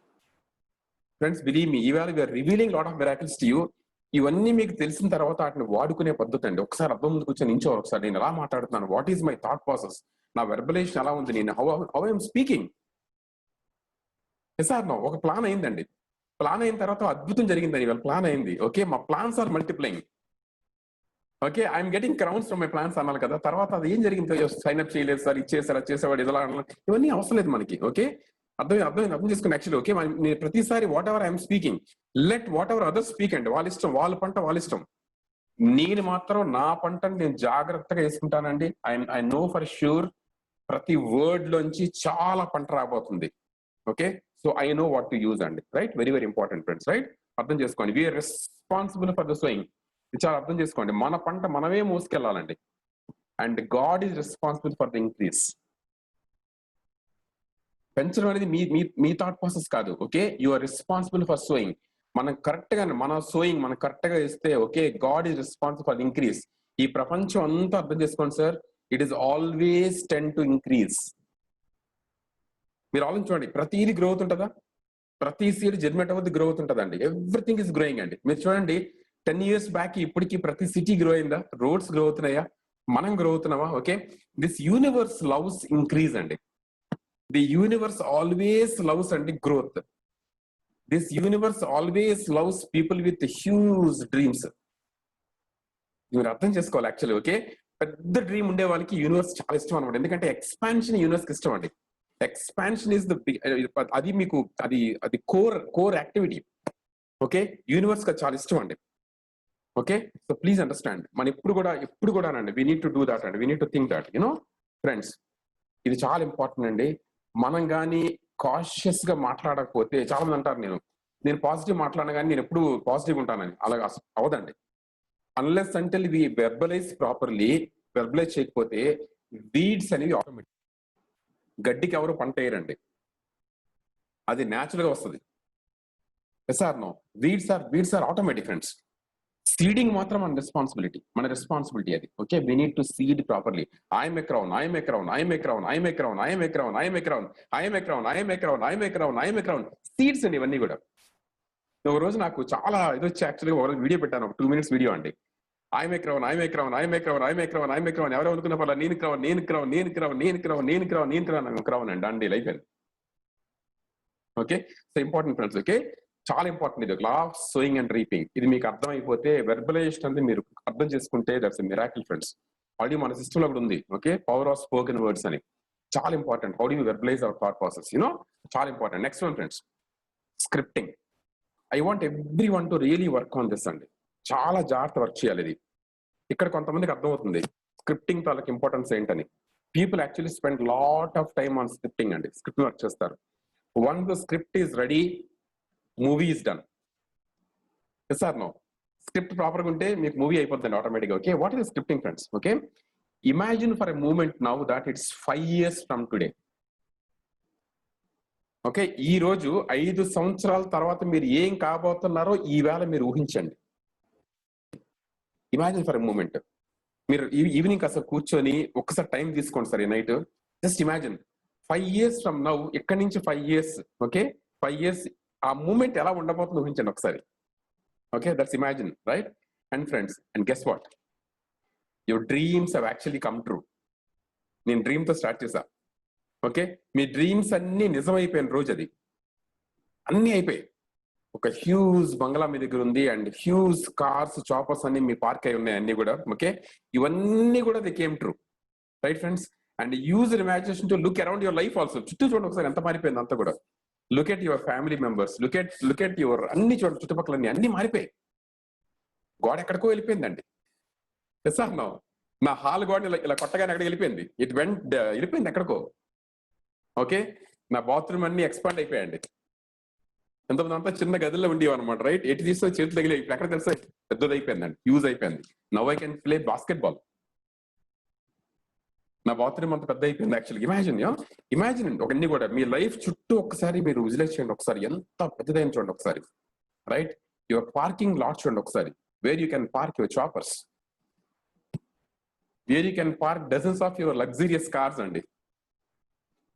ఫ్రెండ్స్ బిలీవ్ మీ, ఇవాళ we are revealing lot of miracles to you. ఇవన్నీ మీకు తెలిసిన తర్వాత వాటిని వాడుకునే పద్ధతి అండి. ఒకసారి అర్థం ముందు కూర్చొని నించోవాలి, ఒకసారి నేను ఎలా మాట్లాడుతున్నాను, what is my thought process, నా వెర్బలైజేషన్ ఎలా ఉంది, నేను హౌ ఐఎమ్ స్పీకింగ్. సార్ ఒక ప్లాన్ అయిందండి, ప్లాన్ అయిన తర్వాత అద్భుతం జరిగిందని, ఇవాళ ప్లాన్ అయింది. ఓకే, మా plans are multiplying. Okay, I'm getting crowns from my plans అన్నారు కదా, తర్వాత అది ఏం జరిగింది, సైన్అప్ చేయలేదు సార్, ఇచ్చేసారు, చేసేవాడు ఇలా, ఇవన్నీ అవసరం లేదు మనకి. ఓకే, అర్థం చేసుకోండి. యాక్చువల్లీ ఓకే, నేను ప్రతిసారి what ever I'm speaking, let what ever others speak అండి, వాళ్ళ ఇష్టం, వాళ్ళ పంట వాళ్ళ ఇష్టం. నేను మాత్రం నా పంటను నేను జాగ్రత్తగా వేసుకుంటానండి. ఐ నో ఫర్ ష్యూర్ ప్రతి వర్డ్ లోంచి చాలా పంట రాబోతుంది. Okay, so I know what to use అండి, right. Very very important friends, right. అర్థం చేసుకోండి, we're responsible for the sowing. చాలా అర్థం చేసుకోండి, మన పంట మనమే మోసుకెళ్ళాలండి. And God is responsible for the increase. పెంచడం అనేది మీ థాట్ ప్రాసెస్ కాదు. Okay, you are responsible for sowing. మనం కరెక్ట్ గా మనం కరెక్ట్ గా ఇస్తే okay, God is responsible for increase. ఈ ప్రపంచం అంతా అర్థం చేసుకోండి sir, it is always tend to increase. మీరు ఆలోచించండి, ప్రతిదీ గ్రోత్ ఉంటుందా, ప్రతి సీడ్ జర్మినేట్ అవ్వద్దు, గ్రోత్ ఉంటుందండి. ఎవ్రీథింగ్ ఇస్ గ్రోయింగ్ అండి. మీరు చూడండి 10 years బ్యాక్ ఇప్పటికి ప్రతి సిటీ గ్రో అయిందా, రోడ్స్ గ్రో అవుతున్నాయా, మనం గ్రో అవుతున్నావా? Okay, this universe loves increase అండి. ది యూనివర్స్ ఆల్వేస్ లవ్స్ అండి growth. This universe always loves people with huge dreams. మీరు అర్థం చేసుకోవాలి యాక్చువల్లీ. ఓకే, పెద్ద డ్రీమ్ ఉండే వాళ్ళకి యూనివర్స్ చాలా ఇష్టం అనమాట. ఎందుకంటే ఎక్స్పాన్షన్ యూనివర్స్ కి ఇష్టం అండి. ఎక్స్పాన్షన్ ఇస్ ద అది మీకు అది కోర్ యాక్టివిటీ. ఓకే, యూనివర్స్ కి చాలా ఇష్టం అండి. ఓకే, సో ప్లీజ్ అండర్స్టాండ్, మనం ఎప్పుడు కూడా అండి we need to do that అండి, we need to think that friends. ఇది చాలా ఇంపార్టెంట్ అండి. మనం కానీ కాన్షియస్ గా మాట్లాడకపోతే, చాలా మంది అంటారు నేను పాజిటివ్ మాట్లాడినా కానీ నేను ఎప్పుడు పాజిటివ్ ఉంటానని. అలాగా అవదండి. Unless until we verbalize properly, verbalize చేయకపోతే వీడ్స్ అనేవి ఆటోమేటిక్. గడ్డికి ఎవరు పంట వేయరండి, అది న్యాచురల్ గా వస్తుంది. Yes or no, weeds are automatic friends. Seeding మాత్రం మన రెస్పాన్సిబిలిటీ అది. Okay, we need to seed properly. I'm a crown, I'm a crown, I'm a crown, I'm a crown, I'm a crown, I'm a crown, I'm a crown, I'm a crown, I'm a crown, I'm a crown. Seeds అండి ఇవన్నీ కూడా. ఒక రోజు నాకు చాలా ఇది వచ్చి యాక్చువల్గా ఒక రోజు వీడియో పెట్టాను, ఒక 2 minutes వీడియో అండి. I'm a crown, I'm a crown, I'm a crown, I'm a crown, I'm a crown. ఎవరో అనుకున్న పర్లా, నేను క్రౌన్ అండి అండి లైఫ్ అండి. Okay, so important friends. Okay, చాలా ఇంపార్టెంట్ ఇది, లా ఆఫ్ సోయింగ్ అండ్ రీపింగ్. ఇది మీకు అర్థమైపోతే వెర్బలైజేషన్ అనేది మీరు అర్థం చేసుకుంటే that's a miracle friends. Already మన సిస్టమ్ లో కూడా ఉంది. Okay, power of spoken words అని చాలా important. How do you verbalize our thought process, చాలా important. Next one friends, scripting. I want everyone to really work on this అండి. చాలా జాగ్రత్త వర్క్ చేయాలి ఇది. ఇక్కడ కొంతమందికి అర్థమవుతుంది స్క్రిప్టింగ్ తాలూకు ఇంపార్టెన్స్ ఏంటని. People actually spend lot of time on scripting అండి. స్క్రిప్టింగ్ వర్క్ చేస్తారు. Once the script is ready, movie is done. Yes or no? Script ప్రాపర్గా ఉంటే మీకు మూవీ అయిపోతుంది ఆటోమేటిక్గా. Okay, what is scripting friends? Okay, imagine for a moment now that it's 5 years from today. Okay, ఈ రోజు 5 సంవత్సరాల తర్వాత మీరు ఏం కాబోతున్నారో ఈవేళ మీరు ఊహించండి. Imagine for a moment. మీరు ఈవినింగ్ అసలు కూర్చొని ఒక్కసారి టైం తీసుకోండి సార్ ఈ night. Just imagine 5 years from now, ఇక్కడి నుంచి 5 years, ఓకే 5 years ఆ మూమెంట్ ఎలా ఉండబోతుందో ఊహించండి ఒకసారి. Okay, that's imagine, right? And friends, and guess what, your dreams have actually come true. నేను డ్రీమ్ తో స్టార్ట్ చేశా. ఓకే, మీ డ్రీమ్స్ అన్ని నిజమైపోయిన రోజు అది. అన్ని అయిపోయాయి. ఒక హ్యూజ్ బంగ్లా మీ దగ్గర ఉంది, అండ్ హ్యూజ్ కార్స్, చాపర్స్ అన్ని మీ పార్క్ అయి ఉన్నాయి అన్ని కూడా. ఓకే, ఇవన్నీ కూడా the came true, right friends? And use imagination to look around your life also. చుట్టూ చూడండి ఒకసారి ఎంత మారిపోయింది అంతా కూడా. Look at your family members, look at your అన్ని చూడండి, చుట్టుపక్కల అన్ని మారిపోయాయి. గోడ ఎక్కడికో వెళ్ళిపోయిందండి. సార్ నా హాల్ గోడ ఇలా కొట్టగానే ఎక్కడికి వెళ్ళిపోయింది, వెళ్ళిపోయింది ఎక్కడికో. ఓకే, నా బాత్రూమ్ అన్ని ఎక్స్పాండ్ అయిపోయాయండి. ఎంతమంది అంతా చిన్న గదిలో ఉండేవి అనమాట, రైట్? ఎటు తీస్తే చేతులు తగిలి ఇప్పుడు ఎక్కడ తెలుసా పెద్దది అయిపోయిందండి, యూజ్ అయిపోయింది. Now I can play basket ball. నా బాత్రూమ్ అంత పెద్ద అయిపోయింది యాక్చువల్గా. ఇమాజిన్ అండి ఒకన్ని కూడా మీ లైఫ్ చుట్టూ ఒకసారి మీరు విజువలైజ్ చేయండి ఒకసారి, ఎంత పెద్దదైన చూడండి ఒకసారి, రైట్? యువర్ పార్కింగ్ లాట్ చూడండి ఒకసారి, where you can park your choppers, where you can park dozens of your luxurious cars అండి.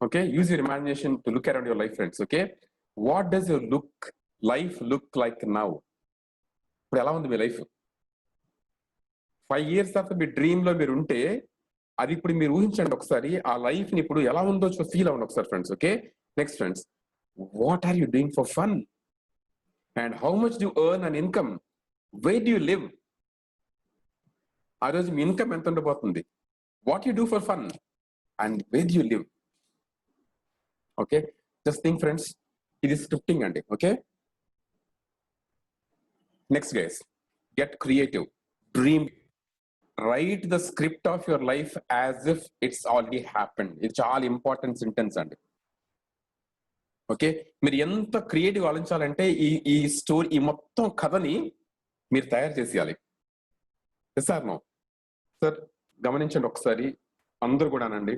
Okay, use your imagination to look around your life friends. Okay, what does your life look like now? ఇప్పుడు ఎలా ఉంది మీ life? 5 years తర్వాత మీ dream లో మీరు ఉంటే అది ఇప్పుడు మీరు ఊహించండి ఒకసారి, ఆ లైఫ్ ని ఇప్పుడు ఎలా ఉందో ఫీల్ అవ్వండి ఒకసారి friends. Okay, next friends, what are you doing for fun and how much do earn an income? Where do you live? ఆ రోజు మీ ఇన్కమ్ ఎంత ఉండబోతుంది? What you do for fun and where do you live? Okay, just think friends, ఇది scripting అండి. Okay, next guys, get creative, dream, write the script of your life as if it's already happened. ఇది చాలా important sentence అండి. Okay, మీరు ఎంత creative ఆలోచించాలంటే ఈ story, ఈ మొత్తం కథని మీరు తయారు చేసేయాలి. సార్ సార్ గమనించండి ఒకసారి, అందరూ కూడానండి,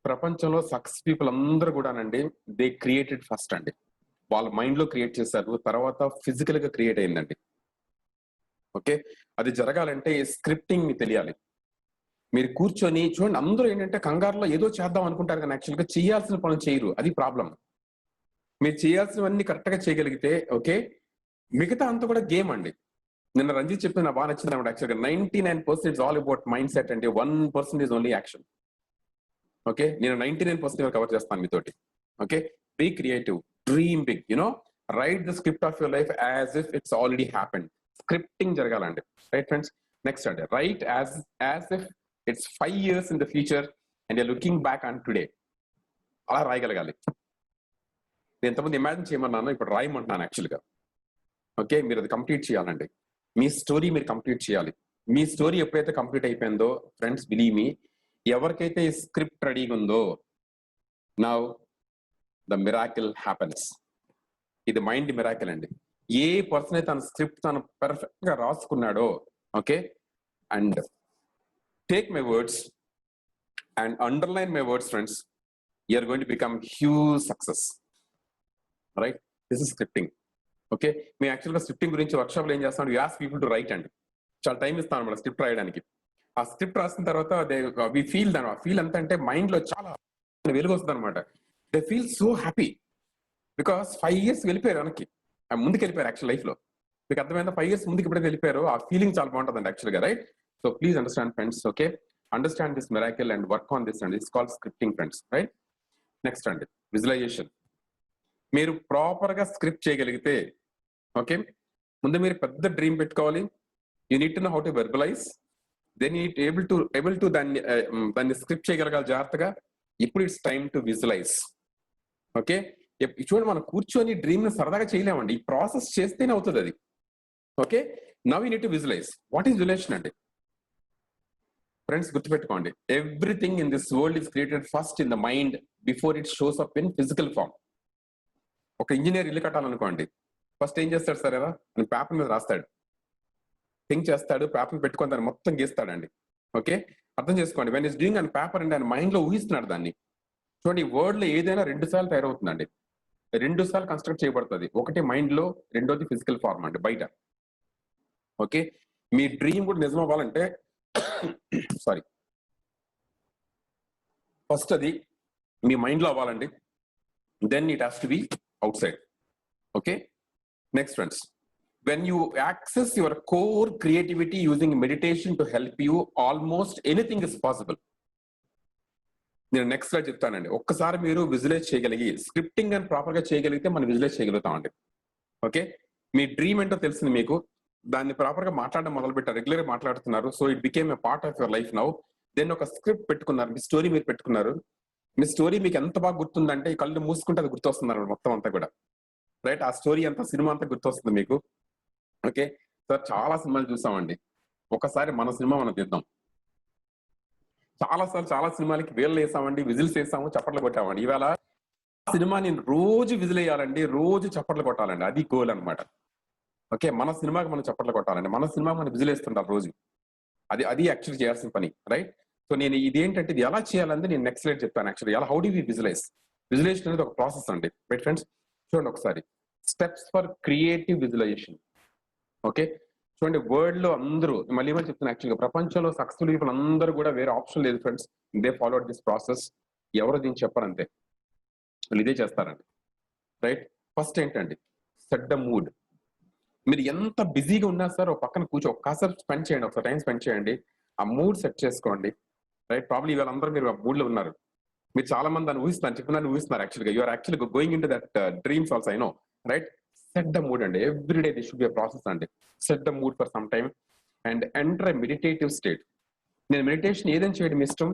ప్రపంచంలో సక్సెస్ పీపుల్ అందరూ కూడానండి, దే క్రియేటెడ్ ఫస్ట్ అండి. వాళ్ళ మైండ్ లో క్రియేట్ చేశారు, తర్వాత ఫిజికల్ గా క్రియేట్ అయిందండి. ఓకే, అది జరగాలంటే స్క్రిప్టింగ్ మీ తెలియాలి. మీరు కూర్చొని చూడండి, అందరూ ఏంటంటే కంగారులో ఏదో చేద్దాం అనుకుంటారు, కానీ యాక్చువల్గా చేయాల్సిన పనులు చేయరు, అది ప్రాబ్లం. మీరు చేయాల్సినవన్నీ కరెక్ట్ గా చేయగలిగితే ఓకే, మిగతా అంతా కూడా గేమ్ అండి. నిన్న రంజిత్ చెప్పిన నాకు బాగా నచ్చింది అనమాట. యాక్చువల్గా 99% ఆల్ అబౌట్ మైండ్ సెట్ అండి, 1% ఓన్లీ యాక్షన్. ఓకే, నేను 99% కవర్ చేస్తాను మీతోటి. Okay, be creative, dream big, write the script of your life as if it's already happened. Scripting జరగాలండి, రైట్ ఫ్రెండ్స్? నెక్స్ట్ అండి, write as if it's 5 years in the future and you're looking back on today. అలా రాయగలగాలి. నేను ఎంతమంది imagine చేయమన్నాను, ఇప్పుడు రాయమంటున్నాను యాక్చువల్గా. Okay, మీరు అది కంప్లీట్ చేయాలండి. మీ స్టోరీ మీరు కంప్లీట్ చేయాలి. మీ స్టోరీ ఎప్పుడైతే కంప్లీట్ అయిపోయిందో ఫ్రెండ్స్, బిలీవ్ మీ, ఎవరికైతే ఈ స్క్రిప్ట్ రెడీగా ఉందో, నౌ ద మిరాకిల్ హ్యాపెన్స్. ఇది మైండ్ మిరాకిల్ అండి. ఏ పర్సన్ అయితే తన స్క్రిప్ట్ తను పర్ఫెక్ట్ గా రాసుకున్నాడో, okay, and take my words and underline my words friends, you are going to become huge success, right? This is scripting. Okay, మేము యాక్చువల్గా స్క్రిప్టింగ్ గురించి వర్క్షాప్ లో ఏం చేస్తాం, you ask people to write అండి. చాలా టైం ఇస్తాం అనమాట స్క్రిప్ట్ రాయడానికి. ఆ స్క్రిప్ట్ రాసిన తర్వాత వి ఫీల్ ఫీల్ ఎంత అంటే మైండ్ లో చాలా వెలుగు వస్తుంది అనమాట. They feel so happy because 5 years వెళ్ళిపోయారు వెనక్కి, ముందుకు వెళ్ళిపోయారు యాక్చువల్ లైఫ్ లో. మీకు అర్థమైందా? 5 years ముందుకు ఎప్పుడైతే వెళ్ళిపోయారో ఆ ఫీలింగ్ చాలా బాగుంటుందండి యాక్చువల్గా, right? So please understand friends. Okay, understand this miracle and work on this and it's called scripting friends, right? Next అండి, విజువలైజేషన్. మీరు ప్రాపర్ గా స్క్రిప్ట్ చేయగలిగితే, ఓకే, ముందు మీరు పెద్ద డ్రీమ్ పెట్టుకోవాలి. You need to know how to verbalize, then you able to దాన్ని script చేయగలగాలి జాగ్రత్తగా. ఇప్పుడు it's time to visualize. Okay, చూడండి, మనం కూర్చొని డ్రీమ్ ని సరదాగా చేయలేమండి, ఈ ప్రాసెస్ చేస్తేనే అవుతుంది అది. Okay, now you need to visualize. What is visualization అండి? ఫ్రెండ్స్ గుర్తుపెట్టుకోండి, everything in this world is created first in the mind before it shows up in physical form. ఒక ఇంజనీర్ ఇల్లు కట్టాలనుకోండి, ఫస్ట్ ఏం చేస్తాడు సార్? ఎలా అని పేపర్ మీద రాస్తాడు, థింక్ చేస్తాడు, పేపర్ పెట్టుకొని దాన్ని మొత్తం గీస్తాడండి. ఓకే, అర్థం చేసుకోండి, when is doing and paper అండి, ఆయన మైండ్ లో ఊహిస్తున్నాడు దాన్ని. చూడండి, వర్డ్ లో ఏదైనా 2 సార్లు తయారవుతుందండి. రెండు సార్లు కన్స్ట్రక్ట్ చేయబడుతుంది. ఒకటి మైండ్ లో, రెండోది ఫిజికల్ ఫార్మ్ అండి బయట. ఓకే, మీ డ్రీమ్ కూడా నిజం అవ్వాలంటే సారీ ఫస్ట్ అది మీ మైండ్ లో అవ్వాలండి, then it has to be outside. Okay, next friends, when you access your core creativity using meditation to help you, almost anything is possible. నేను next slide చెప్తానండి. ఒక్కసారి మీరు విజువలైజ్ చేయగలిగి స్క్రిప్టింగ్ అని proper గా చేయగలిగితే మనం విజువలైజ్ చేయగలుగుతామండి. ఓకే, మీ dream ఏంటో తెలిసింది మీకు, దాన్ని ప్రాపర్ గా మాట్లాడడం మొదలు పెట్టారు, రెగ్యులర్ గా మాట్లాడుతున్నారు. So it became a part of your life now. Then ఒక స్క్రిప్ట్ పెట్టుకున్నారు, మీ స్టోరీ మీరు పెట్టుకున్నారు. మీ స్టోరీ మీకు ఎంత బాగా గుర్తుందంటే ఈ కళ్ళు మూసుకుంటే అది గుర్తొస్తున్నారు మొత్తం అంతా కూడా. రైట్, ఆ స్టోరీ అంతా, సినిమా అంతా గుర్తొస్తుంది మీకు. ఓకే సార్, చాలా సినిమాలు చూసామండి. ఒకసారి మన సినిమా మనం తీద్దాం. చాలా సినిమాలకి వేళ్ళు వేసామండి, విజిల్స్ వేసాము, చప్పట్లు కొట్టామండి. ఇవాళ సినిమా నేను రోజు విజిల్ వేయాలండి, రోజు చప్పట్లు కొట్టాలండి. అది గోల్ అనమాట. ఓకే, మన సినిమాకి మనం చప్పట్లు కొట్టాలండి, మన సినిమాకి మనం విజిల్ వేస్తుంటాం రోజు. అది యాక్చువల్లీ చేయాల్సిన పని. రైట్, సో నేను ఇదేంటంటే ఇది ఎలా చేయాలంటే నేను నెక్స్ట్ స్లైడ్ చెప్తాను. యాక్చువల్లీ ఎలా, how do we visualize. Visualization అనేది ఒక ప్రాసెస్ అండి. రైట్ ఫ్రెండ్స్, చూడండి ఒకసారి, steps for creative visualization. Okay, చూడండి, వరల్డ్ లో అందరూ, మళ్ళీ చెప్తున్నా, యాక్చువల్గా ప్రపంచంలో సక్సెస్ఫుల్ పీపుల్ అందరూ కూడా వేరే ఆప్షన్ లేదు friends. They followed this process. ఎవరు దీన్ని చెప్పారంతే, వాళ్ళు ఇదే చేస్తారండి. రైట్, ఫస్ట్ ఏంటండి, సెట్ ద మూడ్. మీరు ఎంత బిజీగా ఉన్నా సార్ ఒక పక్కన ఒక్కసారి స్పెండ్ చేయండి, ఒకసారి టైం స్పెండ్ చేయండి, ఆ మూడ్ సెట్ చేసుకోండి. రైట్, ప్రాబ్లీ ఇవాళ అందరూ మీరు ఆ మూడ్ లో ఉన్నారు. మీరు చాలా మంది దాన్ని ఊహిస్తున్నారు, చెప్పిన ఊహిస్తున్నారు. యాక్చువల్గా యూఆర్ యాక్చువల్గా going into that dreams also, I know. Right, set the mood అండి. Every day this should be a process అండి. Set the mood for some time and enter a meditative state. నేను meditation ఏదైనా చేయడం ఇష్టం.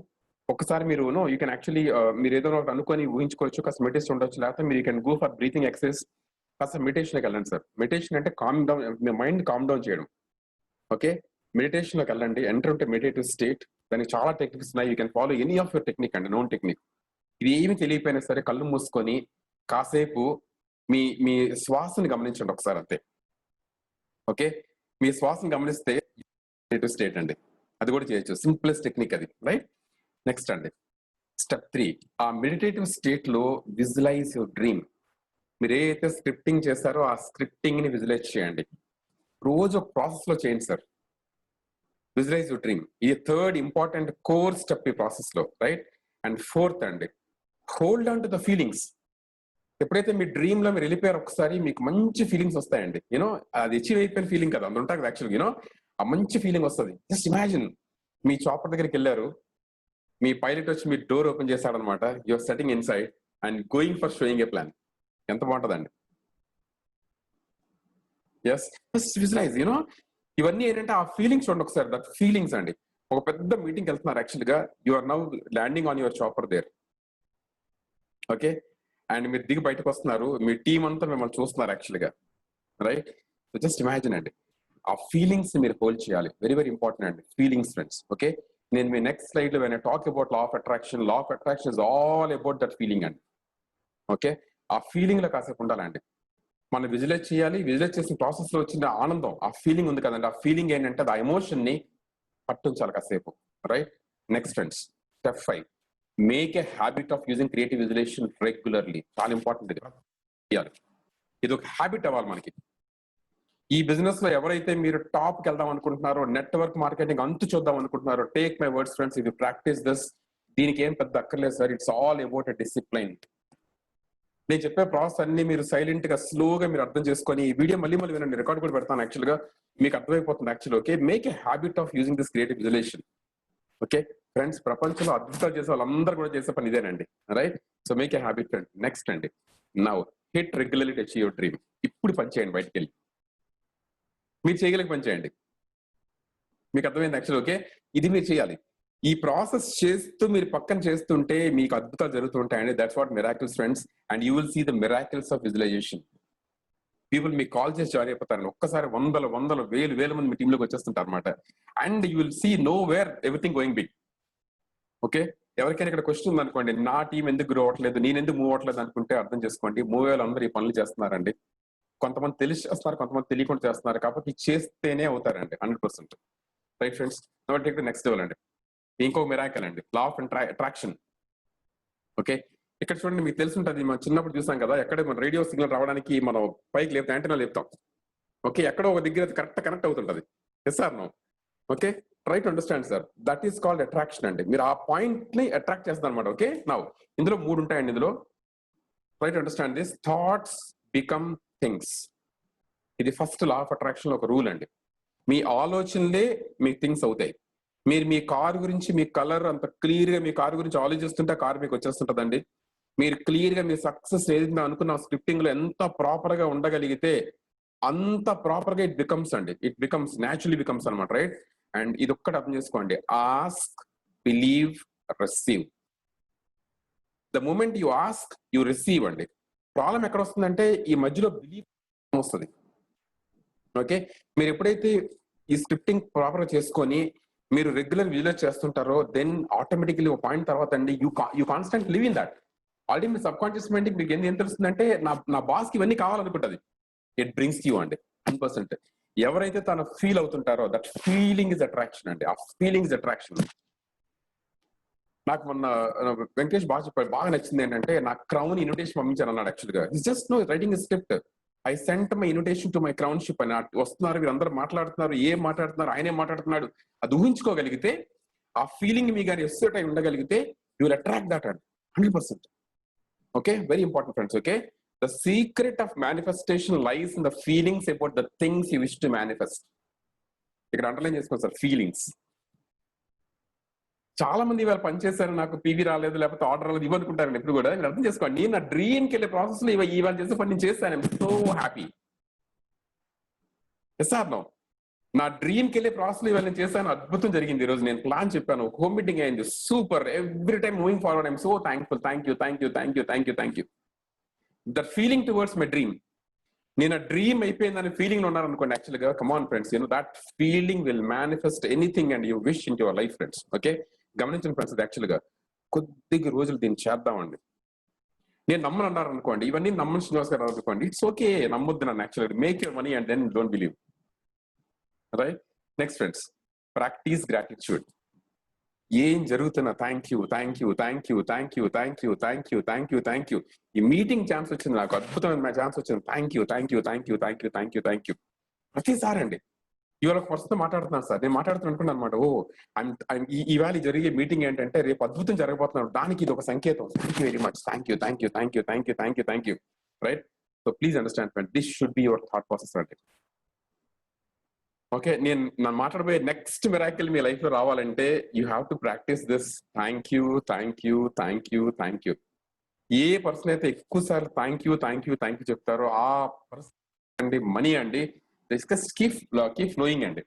ఒకసారి మీరు you can actually మీరు ఏదో అనుకొని ఊహించుకోవచ్చు, కాస్త మెడిటేషన్ ఉండొచ్చు, లేకపోతే మీరు can go for breathing exercise. కాస్త మెడిటేషన్కి వెళ్ళండి సార్. మెడిటేషన్ అంటే కామ్ డౌన్, మీ మైండ్ కామ్ డౌన్ చేయడం. ఓకే, మెడిటేషన్ లోకి వెళ్ళండి, ఎంటర్ ఉంటే మెడిటేటివ్ స్టేట్. దానికి చాలా టెక్నిక్స్ ఉన్నాయి, you can follow any of your technique అండి, నోన్ టెక్నిక్. ఇది ఏమి తెలియపోయినా సరే కళ్ళు మూసుకొని కాసేపు మీ మీ శ్వాసని గమనించండి ఒకసారి అంతే. ఓకే, మీ శ్వాసను గమనిస్తే మెడిటేటివ్ స్టేట్ అండి, అది కూడా చేయొచ్చు. సింప్లెస్ట్ టెక్నిక్ అది. రైట్, నెక్స్ట్ అండి, స్టెప్ 3, ఆ మెడిటేటివ్ స్టేట్ లో విజువలైజ్ యువర్ డ్రీమ్. మీరు ఏదైతే స్క్రిప్టింగ్ చేస్తారో ఆ స్క్రిప్టింగ్ ని విజువలైజ్ చేయండి. రోజు ఒక ప్రాసెస్ లో చేయండి సార్. విజువలైజ్ యువర్ డ్రీమ్, ఈ థర్డ్ ఇంపార్టెంట్ కోర్ స్టెప్ ఈ ప్రాసెస్ లో. రైట్, అండ్ ఫోర్త్ అండి, hold on to the feelings. ఎప్పుడైతే మీ డ్రీమ్ లో మీరు వెళ్ళిపోయారు ఒకసారి, మీకు మంచి ఫీలింగ్స్ వస్తాయండి. యూనో, అది అచీవ్ అయిపోయిన ఫీలింగ్ కదా, అది ఉంటుంది యాక్చువల్గా. యూనో, ఆ మంచి ఫీలింగ్ వస్తుంది. జస్ట్ ఇమాజిన్, మీ చాపర్ దగ్గరికి వెళ్ళారు, మీ పైలట్ వచ్చి మీ డోర్ ఓపెన్ చేశాడు అనమాట. Your setting in side and going for showing A plan. ఎంత బాగుంటుందండి. Yes, just visualise. యూనో, ఇవన్నీ ఏంటంటే ఆ ఫీలింగ్స్ చూడండి ఒకసారి. దట్ ఫీలింగ్స్ అండి. ఒక పెద్ద మీటింగ్ వెళ్తున్నారు యాక్చువల్గా, you are now landing on your chopper there. Okay, and మీరు దిగి బయటకు వస్తున్నారు, మీ టీం అంతా మిమ్మల్ని చూస్తున్నారు యాక్చువల్గా. రైట్, జస్ట్ ఇమాజిన్ అండి, ఆ ఫీలింగ్స్ మీరు హోల్డ్ చేయాలి. వెరీ వెరీ ఇంపార్టెంట్ అండి ఫీలింగ్స్ ఫ్రెండ్స్. ఓకే, నేను మీ నెక్స్ట్ స్లైడ్ లో when I talk about law of attraction is all about that feeling అండి. ఓకే, ఆ ఫీలింగ్ లో కాసేపు ఉండాలండి. మనం విజువలైజ్ చేయాలి. విజువలైజ్ చేసిన ప్రాసెస్ లో వచ్చిన ఆనందం, ఆ ఫీలింగ్ ఉంది కదండి, ఆ ఫీలింగ్ ఏంటంటే ఆ ఎమోషన్ ని పట్టించాలి కాసేపు. Right, next friends, step 5, make a habit of using creative visualization regularly. చాలా ఇంపార్టెంట్ ఇది ఒక హ్యాబిట్ అవ్వాలి మనకి. ఈ బిజినెస్ లో ఎవరైతే మీరు టాప్ కి వెళ్దాం అనుకుంటున్నారో, నెట్వర్క్ మార్కెటింగ్ అంతు చూద్దాం అనుకుంటున్నారో, take my words friends, if you practice this, దీనికి ఏం పెద్ద అక్కర్లేదు sir. It's all about a discipline. నేను చెప్పే ప్రాసెస్ అన్ని మీరు సైలెంట్ గా స్లోగా మీరు అర్థం చేసుకొని, ఈ వీడియో మళ్ళీ వినండి, రికార్డ్ కూడా పెడతాను యాక్చువల్ గా, మీకు అర్థమైపోతుంది actual. Okay, make a habit of using this creative visualization. Okay friends, ప్రపంచంలో అద్భుతాలు చేసే వాళ్ళందరూ కూడా చేసే పని ఇదేనండి. Right, so make a habit friend. Next అండి, now hit regularly to achieve your dream. ఇప్పుడు పని చేయండి, బయటకు వెళ్ళి మీరు చేయగలిగి పని చేయండి. మీకు అర్థమైంది యాక్చువల్. ఓకే, ఇది మీరు చేయాలి. ఈ ప్రాసెస్ చేస్తూ మీరు పక్కన చేస్తుంటే మీకు అద్భుతాలు జరుగుతుంటాయండి. That's what miracles friends, and you will see the miracles of visualization. People మీకు కాల్ చేసి జాయిన్ అయిపోతారు. ఒక్కసారి వందల వేల మంది మీ టీంలోకి వచ్చేస్తుంటారు అనమాట. And you will see nowhere everything going big. Okay, ఎవరికైనా ఇక్కడ క్వశ్చన్ ఉంది అనుకోండి, నా టీం ఎందుకు గ్రో అవ్వట్లేదు, నేను ఎందుకు మూవ్ అవ్వట్లేదు అనుకుంటే అర్థం చేసుకోండి, మూవ్ అయ్యే అందరూ ఈ పనులు చేస్తున్నారండి. కొంతమంది తెలిసి చేస్తున్నారు, కొంతమంది తెలియకుండా చేస్తున్నారు. కాబట్టి చేస్తేనే అవుతారండి 100%. రైట్ ఫ్రెండ్స్, నెక్స్ట్ లెవెల్ అండి, ఇంకో మిరాకిల్ అండి, లా ఆఫ్ అట్రాక్షన్. ఓకే, ఇక్కడ చూడండి, మీకు తెలుసుంటది, మనం చిన్నప్పుడు చూసాం కదా, ఎక్కడ మన రేడియో సిగ్నల్ రావడానికి మనం పైకి లేపుతాం, యాంటెనా లేపుతాం. ఓకే, ఎక్కడో ఒక దగ్గర కనెక్ట్ అవుతుంటది. Yes sir no? Okay, try to understand sir, that is called attraction అండి. మీరు ఆ పాయింట్ ని అట్రాక్ట్ చేస్తారు అనమాట. ఓకే, నౌ ఇందులో 3 ఉంటాయండి. ఇందులో try to understand this, thoughts become things. ఇది ఫస్ట్ లా ఆఫ్ అట్రాక్షన్ లో ఒక రూల్ అండి. మీ ఆలోచనలే మీకు థింగ్స్ అవుతాయి. మీరు మీ కార్ గురించి, మీ కలర్ అంత క్లియర్ గా మీ కార్ గురించి ఆలోచిస్తుంటే కార్ మీకు వచ్చేస్తుంటదండి. మీరు క్లియర్ గా మీ సక్సెస్ ఏదైతే అనుకున్న స్క్రిప్టింగ్ లో ఎంత ప్రాపర్ గా ఉండగలిగితే అంత ప్రాపర్ గా ఇట్ బికమ్స్ అండి. ఇట్ బికమ్స్ న్యాచురలీ బికమ్స్ అనమాట, రైట్? అండ్ ఇది ఒక్కటి అర్థం చేసుకోండి, ask, believe, receive. The moment you ask you receive అండి. ప్రాబ్లం ఎక్కడ వస్తుందంటే ఈ మధ్యలో బిలీవ్ వస్తుంది. ఓకే, మీరు ఎప్పుడైతే ఈ స్క్రిప్టింగ్ ప్రాపర్ గా చేసుకొని మీరు రెగ్యులర్ విజువలైజ్ చేస్తుంటారో, దెన్ ఆటోమేటికలీ ఒక పాయింట్ తర్వాత అండి you constant live in that. Already me subconscious mind మీకు ఏం తెలుస్తుందంటే నా బాస్ కి ఇవన్నీ కావాలనుకుంటది. ఇట్ బ్రింగ్స్ యూ అండి 100%. ఎవరైతే తన ఫీల్ అవుతుంటారో దట్ ఫీలింగ్ ఇస్ అట్రాక్షన్ అండి. ఆ ఫీలింగ్ ఇస్ అట్రాక్షన్. నాకు మొన్న వెంకటేష్ బాగా చెప్పాడు, బాగా నచ్చింది ఏంటంటే, నాకు క్రౌన్ ఇన్విటేషన్ పంపించాను అన్నాడు. యాక్చువల్గా it's just no writing script. I sent my invitation to my crown ship అని. వస్తున్నారు, మీరు అందరూ మాట్లాడుతున్నారు, ఏం మాట్లాడుతున్నారు, ఆయనే మాట్లాడుతున్నాడు. అది ఊహించుకోగలిగితే, ఆ ఫీలింగ్ మీ గారి ఎస్సెట్ అయి ఉండగలిగితే, యూ విల్ అట్రాక్ట్ దట్ అండి 100%. Okay, very important friends. Okay, the secret of manifestation lies in the feelings about the things you wish to manifest. ఇక్కడ అండర్లైన్ చేసుకోండి సార్, ఫీలింగ్స్. చాలా మంది ఇవాళ పనిచేశారు, నాకు పీవీ రాలేదు, లేకపోతే ఆర్డర్ రాలేదు, ఇవ్వనుకుంటారండి. ఇప్పుడు కూడా మీరు అర్థం చేసుకోండి, నేను నా డ్రీమ్కి వెళ్ళే ప్రాసెస్ లో ఇవాళ చేసే పని నేను చేస్తాను. So happy. Yes or no? నా డ్రీమ్కి వెళ్ళే ప్రాసెస్ లో ఇవాళ నేను చేశాను, అద్భుతం జరిగింది. ఈ రోజు నేను ప్లాన్ చెప్పాను, హోమ్ మీటింగ్ అయింది, super. Every time moving forward, I'm so thankful. Thank you, thank you, thank you, thank you, thank you. The feeling towards my dream. నేను ఆ డ్రీమ్ అయిపోయిందని ఫీలింగ్ లో ఉన్నారనుకోండి, యాక్చువల్గా come on friends, that feeling will manifest anything and you wish in your life friends. Okay, గమనించండి friends, యాక్చువల్గా కొద్దిగా రోజులు దీన్ని చేద్దామండి. నేను నమ్మను అన్నారు అనుకోండి, ఇవన్నీ నమ్మని శ్రీనివాస్ గారు అనుకోండి, ఇట్స్ ఓకే, నమ్మొద్దు నన్ను. యాక్చువల్గా make your money and then don't believe, right? Next friends, practice gratitude. ఏం జరుగుతున్నా thank you, thank you, thank you, thank you, thank you, thank you, thank you, thank you. ఈ మీటింగ్ ఛాన్స్ వచ్చింది, నాకు అద్భుతమైన chance వచ్చింది, thank you, thank you, thank you, thank you, thank you, thank you. ప్రతిసారి అండి. ఇవాళ ఒక person మాట్లాడుతున్నాను సార్, నేను మాట్లాడుతున్నా అనుకున్నాను అనమాట. ఓ ఇవాళ జరిగే మీటింగ్ ఏంటంటే రేపు అద్భుతం జరగబోతున్నాడు, దానికి ఇది ఒక సంకేతం. Thank you very much, thank you, thank you, thank you, thank you, thank you, thank you, right? So please understand friend, this should be your thought process అండి. ఓకే, నేను మాట్లాడబోయే నెక్స్ట్ మిరాకిల్ మీ life లో రావాలంటే you have to practice this. Thank you, thank you, thank you, thank you. A person అయితే ఎక్కువ సార్లు thank you, thank you, thank you చెప్తారో ఆ person అండి మనీ అండి కీప్ ఫ్లోయింగ్ అండి.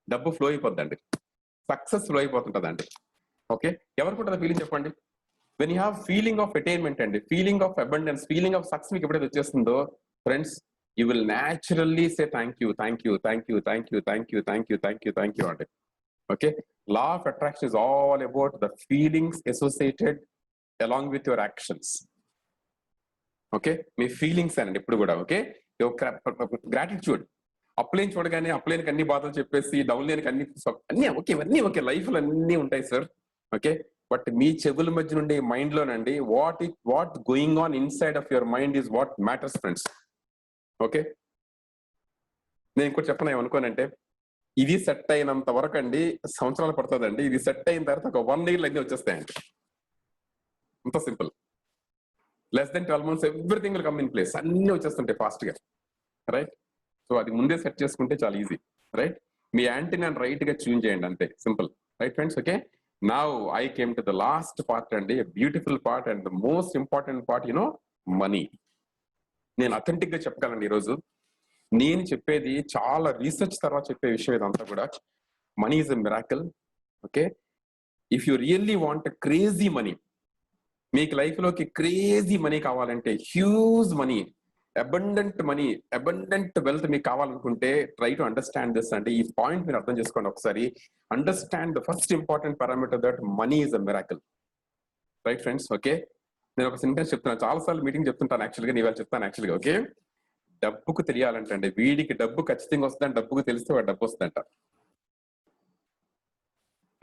డబ్బు ఫ్లో అయిపోద్దండి, సక్సెస్ ఫ్లో అయిపోతుంటదండి. ఓకే, ఎవరికి ఉంటుంది ఫీలింగ్ చెప్పండి? When you have feeling of attainment అండి, feeling of abundance, feeling of success మీకు ఎప్పుడైతే వచ్చేస్తుందో friends, you will naturally say thank you, thank you, thank you, thank you, thank you, thank you, thank you, thank you. Okay, law of attraction is all about the feelings associated along with your actions. Okay, me feelings అండి ఇప్పుడు కూడా. Okay, gratitude. Upline చూడగానే అప్లైన్కి అన్ని బాధలు చెప్పేసి down లేనికి అన్ని okay, ఇవన్నీ okay, life లో అన్ని ఉంటాయి సార్. ఓకే, బట్ మీ చెవుల మధ్య నుండి మైండ్ లోనండి what going on inside of your mind is what matters friends. Okay, నేను ఇంకోటి చెప్పను ఏమనుకోనంటే, ఇది సెట్ అయినంత వరకు అండి సంవత్సరాలు పడుతుందండి. ఇది సెట్ అయిన తర్వాత ఒక 1 year అన్ని వచ్చేస్తాయండి. అంత simple. Less than 12 months everything will come in place. అన్ని వచ్చేస్తుంటాయి ఫాస్ట్ గా, రైట్? సో అది ముందే సెట్ చేసుకుంటే చాలా ఈజీ, రైట్? మీ యాంటీనా రైట్ గా ట్యూన్ చేయండి, అంతే, simple, right friends? Okay, now I came to the last part అండి, beautiful part and the most important part, money. నేను అథెంటిక్ గా చెప్పగలను ఈరోజు. నేను చెప్పేది చాలా రీసెర్చ్ తర్వాత చెప్పే విషయం ఇదంతా కూడా. Money is a miracle. Okay, if you really want crazy money, మీకు లైఫ్ లోకి క్రేజీ మనీ కావాలంటే, హ్యూజ్ మనీ, అబండెంట్ వెల్త్ మీకు కావాలనుకుంటే, ట్రై టు అండర్స్టాండ్ దిస్ అండి. ఈ పాయింట్ మీరు అర్థం చేసుకోండి ఒకసారి. Understand the first important parameter that money is a miracle, right friends? Okay, నేను ఒక సెంటెన్స్ చెప్తున్నాను, చాలా సార్లు మీటింగ్ చెప్తుంటాను యాక్చువల్గా, నేను చెప్తాను యాక్చువల్గా. ఓకే, డబ్బుకు తెలియాలంటే అండి, వీడికి డబ్బు ఖచ్చితంగా వస్తుందని, డబ్బుకు తెలిస్తే వాడు డబ్బు వస్తుందంట.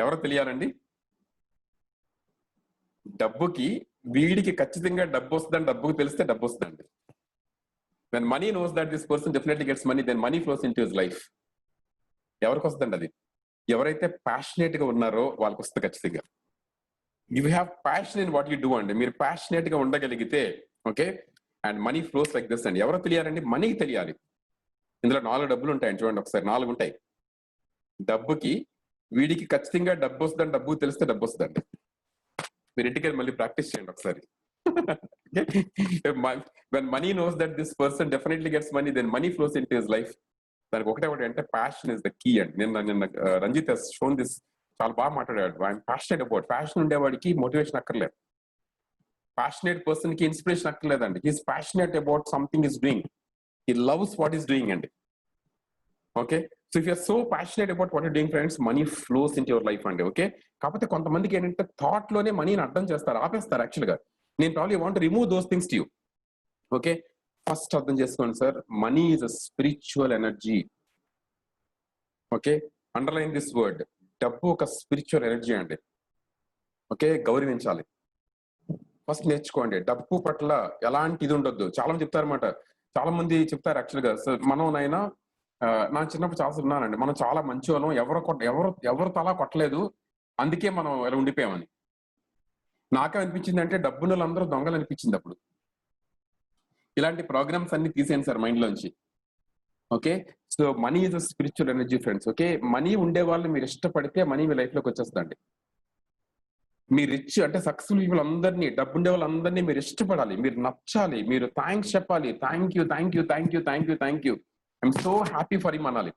ఎవరో తెలియాలండి? డబ్బుకి వీడికి ఖచ్చితంగా డబ్బు వస్తుందని డబ్బుకు తెలిస్తే డబ్బు వస్తుందండి. When money knows that this person definitely gets money, then money flows into his life. ఎవరికి వస్తుందండి అది? ఎవరైతే ప్యాషనేట్ గా ఉన్నారో వాళ్ళకి వస్తుంది ఖచ్చితంగా. You have passion in what you do అండి. మీరు ప్యాషనేట్ గా ఉండగలిగితే okay, and money flows like this అండి. ఎవరో తెలియాలండి? మనీకి తెలియాలి. ఇందులో 4 డబ్బులు ఉంటాయండి, చూడండి ఒకసారి. 4 ఉంటాయి. డబ్బుకి, వీడికి ఖచ్చితంగా డబ్బు వస్తుందని డబ్బుకి తెలిస్తే డబ్బు వస్తుందండి. మీరు ఇంటికి మళ్ళీ ప్రాక్టీస్ చేయండి ఒకసారి. When money knows that this person definitely gets money, then money flows into his life. దానికి ఒకటే అంటే ప్యాషన్ ఇస్ ద కీ అండి. నిన్న రంజిత్ హస్ షోన్ దిస్, చాలా బాగా మాట్లాడాడు. ఆయన ప్యాషనేట్ అబౌట్, ప్యాషన్ ఉండేవాడికి మోటివేషన్ అక్కర్లేదు. ప్యాషనేట్ పర్సన్ కి ఇన్స్పిరేషన్ అక్కర్లేదండి. He's passionate about something is doing. He loves what is doing అండి. Okay, so if you're so passionate about what you doing friends, money flows in your life అండి. Okay, కాకపోతే కొంతమందికి ఏంటంటే thought లోనే మనీని అర్థం చేస్తారు, ఆపేస్తారు యాక్చువల్ గా. నేను probably want remove those things to you. Okay, first అర్థం చేసుకోండి sir, money is a spiritual energy. Okay, underline this word. డబ్బు ఒక స్పిరిచువల్ ఎనర్జీ అండి. ఓకే, గౌరవించాలి. ఫస్ట్ నేర్చుకోండి. డబ్బు పట్ల ఎలాంటి ఇది ఉండొద్దు. చాలా మంది చెప్తారన్నమాట, చాలా మంది చెప్తారు యాక్చువల్ గా, మనం నైనా నా చిన్నప్పుడు చాలా ఉన్నానండి, మనం చాలా మంచి వాళ్ళం, ఎవరు తలా కొట్టలేదు, అందుకే మనం ఇలా ఉండిపోయామని. నాకే అనిపించింది అంటే డబ్బులు అందరూ దొంగలు అనిపించింది అప్పుడు. ఇలాంటి ప్రోగ్రామ్స్ అన్ని తీసేయండి సార్ మైండ్ లోంచి. Okay, so money is a spiritual energy friends. Okay, money ఉండే వాళ్ళు మీరు ఇష్టపడితే మనీ మీ లైఫ్ లోకి వచ్చేస్తుందండి. మీ రిచ్ అంటే సక్సెస్ఫుల్ పీపుల్ అందరినీ, డబ్బు ఉండే వాళ్ళందరినీ మీరు ఇష్టపడాలి, మీరు నచ్చాలి, మీరు థ్యాంక్స్ చెప్పాలి. Thank you, thank you, thank you, thank you, thank you, I'm so happy for him అనాలి.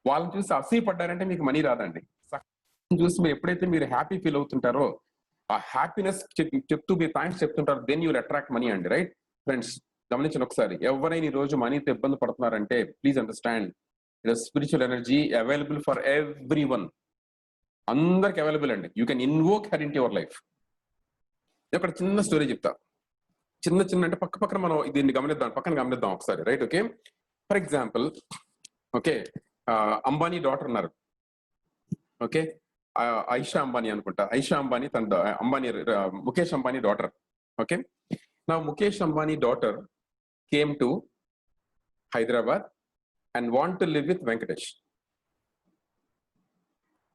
వాళ్ళని చూసి అసూయపడ్డారంటే మీకు మనీ రాదండి. సక్సెస్ చూసి మీరు ఎప్పుడైతే మీరు హ్యాపీ ఫీల్ అవుతుంటారో, ఆ హ్యాపీనెస్ చెప్తూ మీరు థ్యాంక్స్ చెప్తుంటారు, then you will attract money అండి. రైట్ ఫ్రెండ్స్, గమనించండి ఒకసారి. ఎవరైనా ఈ రోజు మనీతో ఇబ్బంది పడుతున్నారంటే please understand, it is spiritual energy available for everyone. అందరికి అవైలబుల్ అండి. You can invoke her in your life. ఇక్కడ చిన్న స్టోరీ చెప్తా. చిన్న అంటే పక్కన మనం దీన్ని గమనిద్దాం, పక్కన గమనిద్దాం ఒకసారి. Right, okay, for example okay, Ambani daughter ఉన్నారు. ఓకే, ఐషా అంబానీ అనుకుంటా. ఐషా అంబానీ తన అంబానీ, ముఖేష్ అంబానీ డాటర్. ఓకే, నా Mukesh Ambani daughter came to Hyderabad and want to live with Venkatesh.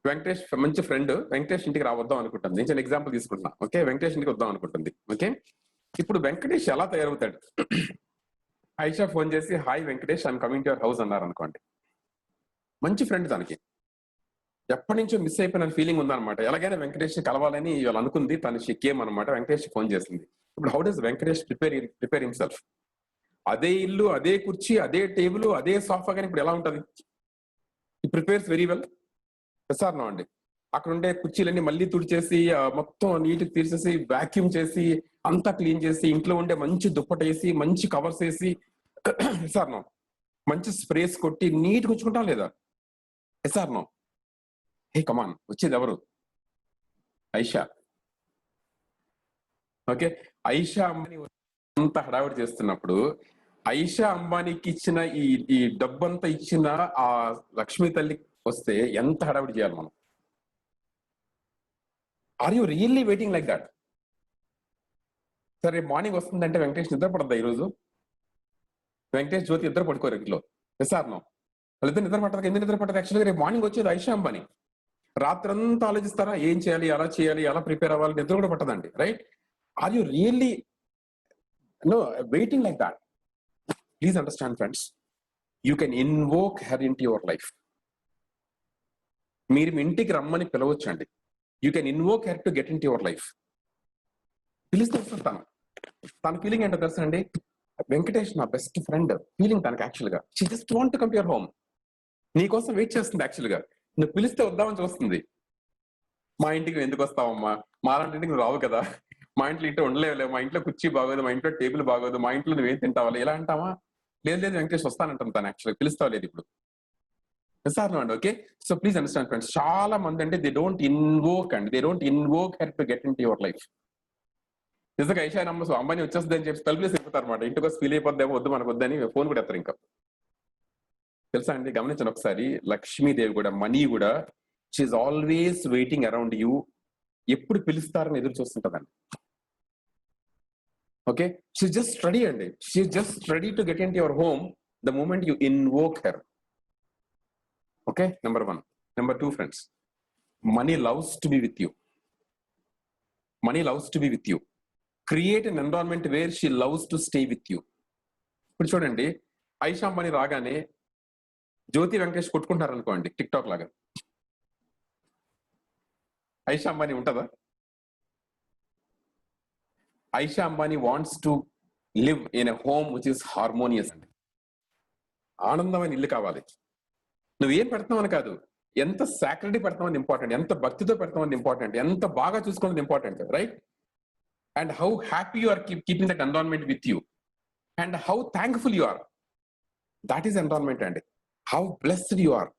Venkatesh మంచి ఫ్రెండ్, వెంకటేష్ ఇంటికి రావద్దాం అనుకుంటుంది. నేను చిన్న ఎగ్జాంపుల్ తీసుకుంటున్నా. ఓకే, వెంకటేష్ ఇంటికి వద్దాం అనుకుంటుంది. ఓకే, ఇప్పుడు వెంకటేష్ ఎలా తయారవుతాడు? ఐషా ఫోన్ చేసి, hi Venkatesh, I'm coming to your house అన్నారు అనుకోండి. మంచి ఫ్రెండ్, తనకి ఎప్పటి నుంచో మిస్ అయిపోయిన ఫీలింగ్ ఉందన్నమాట. ఎలాగైనా వెంకటేష్ కలవాలని వాళ్ళు అనుకుంది. తను షిక్కేం అనమాట. వెంకటేష్ ఫోన్ చేసింది. ఇప్పుడు how does Venkatesh prepare himself? అదే ఇల్లు, అదే కుర్చీ, అదే టేబుల్, అదే సోఫా, కానీ ఇప్పుడు ఎలా ఉంటది? ఈ prepares very well. Sir no అండి. అక్కడ ఉండే కుర్చీలన్నీ మళ్ళీ తుడిచేసి మొత్తం నీట్గా తీసేసి వాక్యూమ్ చేసి అంతా క్లీన్ చేసి ఇంట్లో ఉండే మంచి దుప్పట వేసి మంచి కవర్స్ వేసి సార్ నో మంచి స్ప్రేస్ కొట్టి నీట్ ఉంచుకుంటాం లేదా? Sir no. హే కమాన్, వచ్చేది ఎవరు? ఐషా. ఓకే, ఐషా అంబానీ అంత హడావిడి చేస్తున్నప్పుడు ఐషా అంబానీకి ఇచ్చిన ఈ డబ్బంతా ఇచ్చిన ఆ లక్ష్మీ తల్లి వస్తే ఎంత హడావిడి చేయాలి మనం? Are you really waiting like that? సరే, మార్నింగ్ వస్తుందంటే వెంకటేష్ నిద్ర పడద్దా ఈరోజు? వెంకటేష్ జ్యోతి ఇద్దరు పడుకోరు ఇంట్లో. సార్ నో, వాళ్ళిద్దరు నిద్ర పట్టదు. ఎందుకు నిద్ర పట్టదు? యాక్చువల్గా రేపు మార్నింగ్ వచ్చేది ఐషా అంబానీ. రాత్రంతా ఆలోచిస్తారా ఏం చేయాలి, అలా చేయాలి, ఎలా ప్రిపేర్ అవ్వాలి, నిద్ర కూడా పట్టదండి. Right? Are you really waiting like that? Please understand friends, you can invoke her into your life. మీరు మీ ఇంటికి రమ్మని పిలవచ్చండి. You can invoke her to get into your life. పిలిస్తే వస్తాను. తన ఫీలింగ్ ఏంటో తెలుసా అండి? వెంకటేష్ నా బెస్ట్ ఫ్రెండ్ ఫీలింగ్ తనకి. యాక్చువల్ గా she just want to come to your home. నీకోసం వెయిట్ చేస్తుంది. యాక్చువల్ గా నువ్వు పిలిస్తే వద్దామని చూస్తుంది. మా ఇంటికి ఎందుకు వస్తావమ్మా, మా లాంటి ఇంటికి నువ్వు రావు కదా, మా ఇంట్లో ఇంట్లో ఉండలేవులేవు, మా ఇంట్లో కుర్చీ బాగోదు, మా ఇంట్లో టేబుల్ బాగోదు, మా ఇంట్లో నువ్వేం తింటావాలి, ఇలా అంటావా? లేదు వెంకటేష్ వస్తానంటాను తను. యాక్చువల్గా పిలుస్తావు లేదు ఇప్పుడు. సార్ అండి. Okay, so please understand friends, చాలా మంది అంటే they don't invoke and they don't invoke her to get into your life. నిజంగా ఐషా నమ్మసు అమ్మాయి వచ్చేస్తుంది అని చెప్పి తలుపులేసి వెళ్ళిపోతారు అనమాట. ఇంటికి వచ్చి ఫీల్ అయిపోద్దేమో, వద్దు మనకు వద్దని ఫోన్ కూడా ఎత్తారు. ఇంకా తెలుసా అండి, గమనించండి ఒకసారి, లక్ష్మీదేవి కూడా, మనీ కూడా, she's always waiting around you. ఎప్పుడు పిలుస్తారని ఎదురు చూస్తుంటదండి. Okay, she's just ready, and she's just ready to get into your home the moment you invoke her. Okay, number one. Number two, friends, money loves to be with you. Money loves to be with you. Create an environment where she loves to stay with you. ఇప్పుడు చూడండి, ఐషా అంబానీ రాగానే జ్యోతి వెంకటేష్ కొట్టుకుంటారు అనుకోండి, tick talk లాగా. ఐషా అంబానీ ఉంటుందా? Aisha Ambani wants to live in a home which is harmonious అండి. ఆనందమైన ఇల్లు కావాలి. నువ్వేం పెడతావు అని కాదు, ఎంత సాక్రిటీ పెడతామని ఇంపార్టెంట్, ఎంత భక్తితో పెడతామని ఇంపార్టెంట్, ఎంత బాగా చూసుకోవడం important, right? And how happy you are keeping that environment with you, and how thankful you are. That is environment అండి. How blessed you are.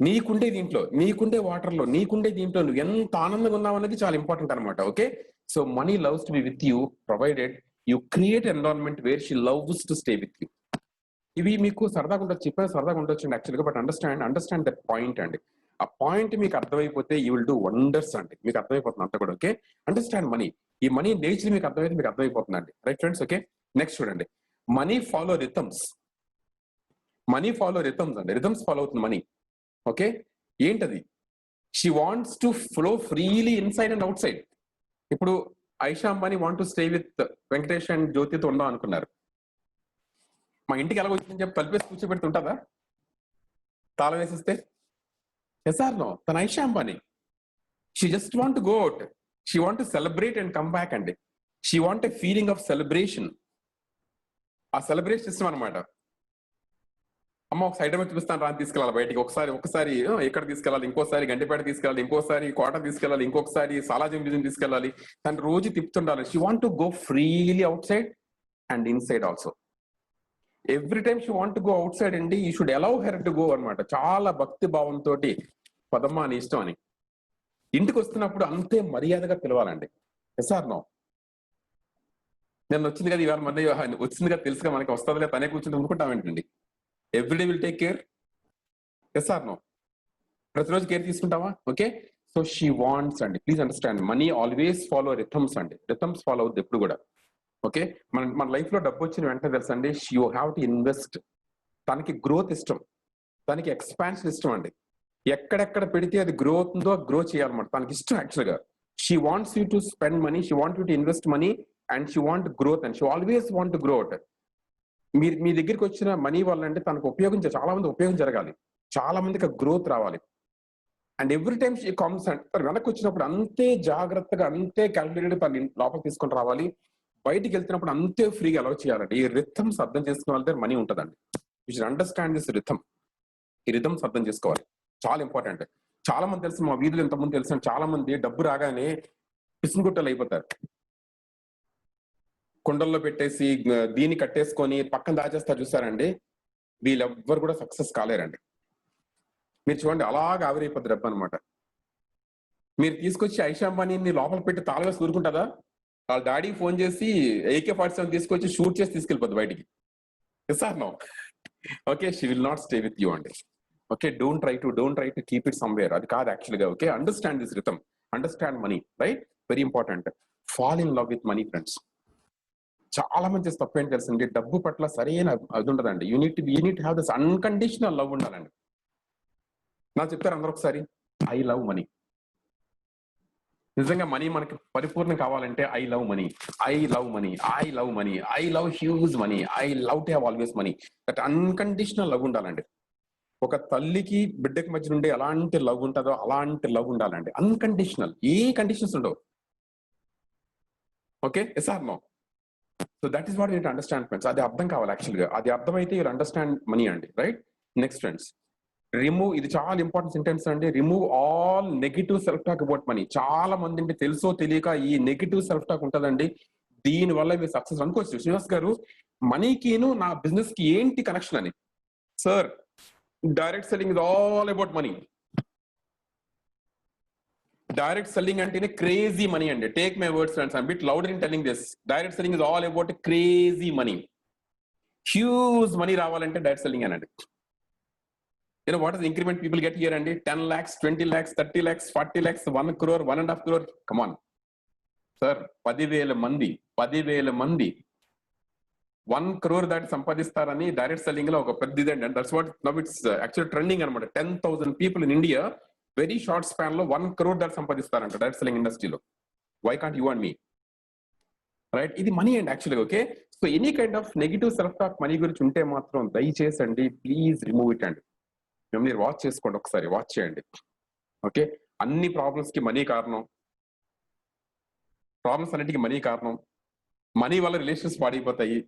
నీకుండే దీంట్లో, నీకుండే వాటర్లో, నీకుండే దీంట్లో నువ్వు ఎంత ఆనందంగా ఉన్నావు అనేది చాలా ఇంపార్టెంట్ అనమాట. Okay, so money loves to be with you provided you create environment where she loves to stay with you. ఇవి మీకు సరదాగా ఉండొచ్చు, చెప్పేది సరదాగా ఉండొచ్చు అండి యాక్చువల్గా, బట్ అండర్స్టాండ్ దట్ పాయింట్ అండి. ఆ పాయింట్ మీకు అర్థమైపోతే యూ విల్ డూ వండర్స్ అండి. మీకు అర్థమైపోతుంది అంతా కూడా. Okay, understand money. ఈ మనీ నేచర్ మీకు అర్థమైతే మీకు అర్థమైపోతుంది అండి, రైట్ ఫ్రెండ్స్? ఓకే, నెక్స్ట్ చూడండి, money follow rhythms. Money follow rhythms అండి. రిథమ్స్ ఫాలో అవుతుంది మనీ. ఓకే, ఏంటది? She wants to flow freely inside and outside. ఇప్పుడు Aisha Ambani want to stay with Venkatesh and జ్యోతితో ఉందాం అనుకున్నారు. మా ఇంటికి ఎలా వచ్చిందని చెప్పి తలిపేసి కూర్చోబెడుతుంటుందా? తాళం వేసిస్తే? Yes or no? తన Aisha Ambani. She just want to go out. She want to celebrate and come back అండి. She want a feeling of celebration. ఆ సెలబ్రేషన్ ఇష్టం అనమాట. అమ్మ ఒక సైడ్ చూపిస్తాను, రాని తీసుకెళ్ళాలి బయటికి, ఒకసారి ఎక్కడ తీసుకెళ్ళాలి, ఇంకోసారి గంటిపేట తీసుకెళ్ళాలి, ఇంకోసారి కోట తీసుకెళ్ళాలి, ఇంకొకసారి సాలాజింగ్ మ్యూజియం తీసుకెళ్ళాలి. తను రోజు తిప్పుతుండాలి. She want to go freely outside and inside also. Every time she want to go outside అండి. You should allow her to go అనమాట. చాలా భక్తి భావంతో పదమ్మా అని ఇష్టం అని ఇంటికి వస్తున్నప్పుడు అంతే మర్యాదగా పిలవాలండి. Yes or no? నేను వచ్చింది కదా ఇవాళ, మళ్ళీ వచ్చింది కదా తెలుసుగా, మనకి వస్తుంది కదా, తనే కూర్చుని అనుకుంటామేంటండి. Everyday will take care. Yes or no? ప్రతిరోజు కేర్ తీసుకుంటావా? ఓకే, సో షీ వాంట్స్ అండి. Please understand, money always follow rhythms అండి. రిథమ్స్ ఫాలో అవుతుంది ఎప్పుడు కూడా. ఓకే, మన లైఫ్ లో డబ్బు వచ్చిన వెంటనే తెలుసా అండి, యూ హ్యావ్ టు ఇన్వెస్ట్. తనకి గ్రోత్ ఇష్టం, తనకి ఎక్స్పాన్షన్ ఇష్టం అండి. ఎక్కడెక్కడ పెడితే అది గ్రోత్ ఉందో గ్రో చేయాలన్నమాట. తనకి ఇష్టం యాక్చువల్గా. She wants you to spend money, she want you to invest money, and she want growth, and she always want to grow out. మీ దగ్గరికి వచ్చిన మనీ వల్ల అంటే తనకు చాలా మంది ఉపయోగం జరగాలి, చాలా మందికి గ్రోత్ రావాలి. And every time she comes and వెనక్కి వచ్చినప్పుడు అంతే జాగ్రత్తగా, అంతే క్యాల్కులేటెడ్ తన లోపల తీసుకొని రావాలి. బయటికి వెళ్తున్నప్పుడు అంతే ఫ్రీగా అలౌ చేయాలండి. ఈ రిథమ్స్ అర్థం చేసుకోవాలంటే మనీ ఉంటుందండి. You should understand this rhythm. ఈ రిథమ్స్ అర్థం చేసుకోవాలి, చాలా ఇంపార్టెంట్. చాలా మంది తెలుసు, మా వీధిలో ఎంతమంది తెలుసు, చాలా మంది డబ్బు రాగానే పిసినుగుట్టలు అయిపోతారు. కుండల్లో పెట్టేసి దీన్ని కట్టేసుకొని పక్కన దాచేస్తారు చూసారండి. వీళ్ళెవ్వరు కూడా సక్సెస్ కాలేరండి. మీరు చూడండి, అలాగా ఆవిరైపోద్ది డబ్బు అనమాట. మీరు తీసుకొచ్చి ఐషా అంబానీని లోపల పెట్టి తాళవేసి ఊరుకుంటుందా? వాళ్ళ డాడీకి ఫోన్ చేసి AK-47 తీసుకొచ్చి షూట్ చేసి తీసుకెళ్ళిపోద్ది బయటికి. Yes or no? Okay, she will not stay with you అండి. Okay, don't try to keep it somewhere. అది కాదు యాక్చువల్గా. Okay, understand this rhythm, understand money, right? Very important. Fall in love with money friends. చాలా మంది తప్పేంటి తెలుసండి, డబ్బు పట్ల సరైన అది ఉండదండి. You need to have this unconditional love ఉండాలండి. నాకు చెప్తారు అందరూ ఒకసారి, ఐ లవ్ మనీ. నిజంగా మనీ మనకి పరిపూర్ణం కావాలంటే I love money, I love money, I love money, I love huge money, I love to have always money. That unconditional love ఉండాలండి. ఒక తల్లికి బిడ్డకి మధ్య నుండి ఎలాంటి లవ్ ఉంటుందో అలాంటి లవ్ ఉండాలండి. అన్కండిషనల్, ఏ కండిషన్స్ ఉండవు. Okay, yes or no? So that is what you understand friends. అది అర్థం కావాలి యాక్చువల్గా. అది అర్థమైతే యూ అండర్స్టాండ్ మనీ అండి, రైట్? Next friends, remove. ఇది చాలా ఇంపార్టెంట్ సెంటెన్స్ అండి. Remove all negative self talk about money. చాలా మంది అంటే తెలుసో తెలియక ఈ నెగిటివ్ సెల్ఫ్ టాక్ ఉంటుందండి. దీని వల్ల మీరు సక్సెస్ అనుకోవచ్చు. శ్రీనివాస్ గారు, మనీకిను నా బిజినెస్ కి ఏంటి కనెక్షన్ అని? Sir, direct selling is all about money. Direct selling అంటేనే క్రేజీ మనీ అండి. Take my words friends, I am bit louder in telling this. Direct selling is all about crazy money. Huge money రావాలంటే direct selling అనండి. You know what is the increment people get here, Andy? 10 lakhs, 20 lakhs, 30 lakhs, 40 lakhs, 1 crore, 1.5 crore. Come on. Sir 10,000 మంది 1 crore దాటి సంపాదిస్తారని direct selling లో ఒక పెద్ద ఇదండి. And that's what now it's actual trending అనమాట. 10,000 people in India very short span లో 1 crore దాటి సంపాదిస్తారంట డైరెక్ట్ సెల్లింగ్ ఇండస్ట్రీలో. Why can't you and me, right? ఇది మనీ అండి యాక్చువల్గా. Okay, so any kind of negative self talk money గురించి ఉంటే మాత్రం దయచేసి అండి ప్లీజ్ రిమూవ్ ఇట్ అండి. మీరు వాచ్ చేసుకోండి, ఒకసారి వాచ్ చేయండి. ఓకే, అన్ని ప్రాబ్లమ్స్ కి మనీ కారణం, ప్రాబ్లమ్స్ అన్నిటికీ మనీ కారణం, మనీ వల్ల రిలేషన్స్ పాడైపోతాయి,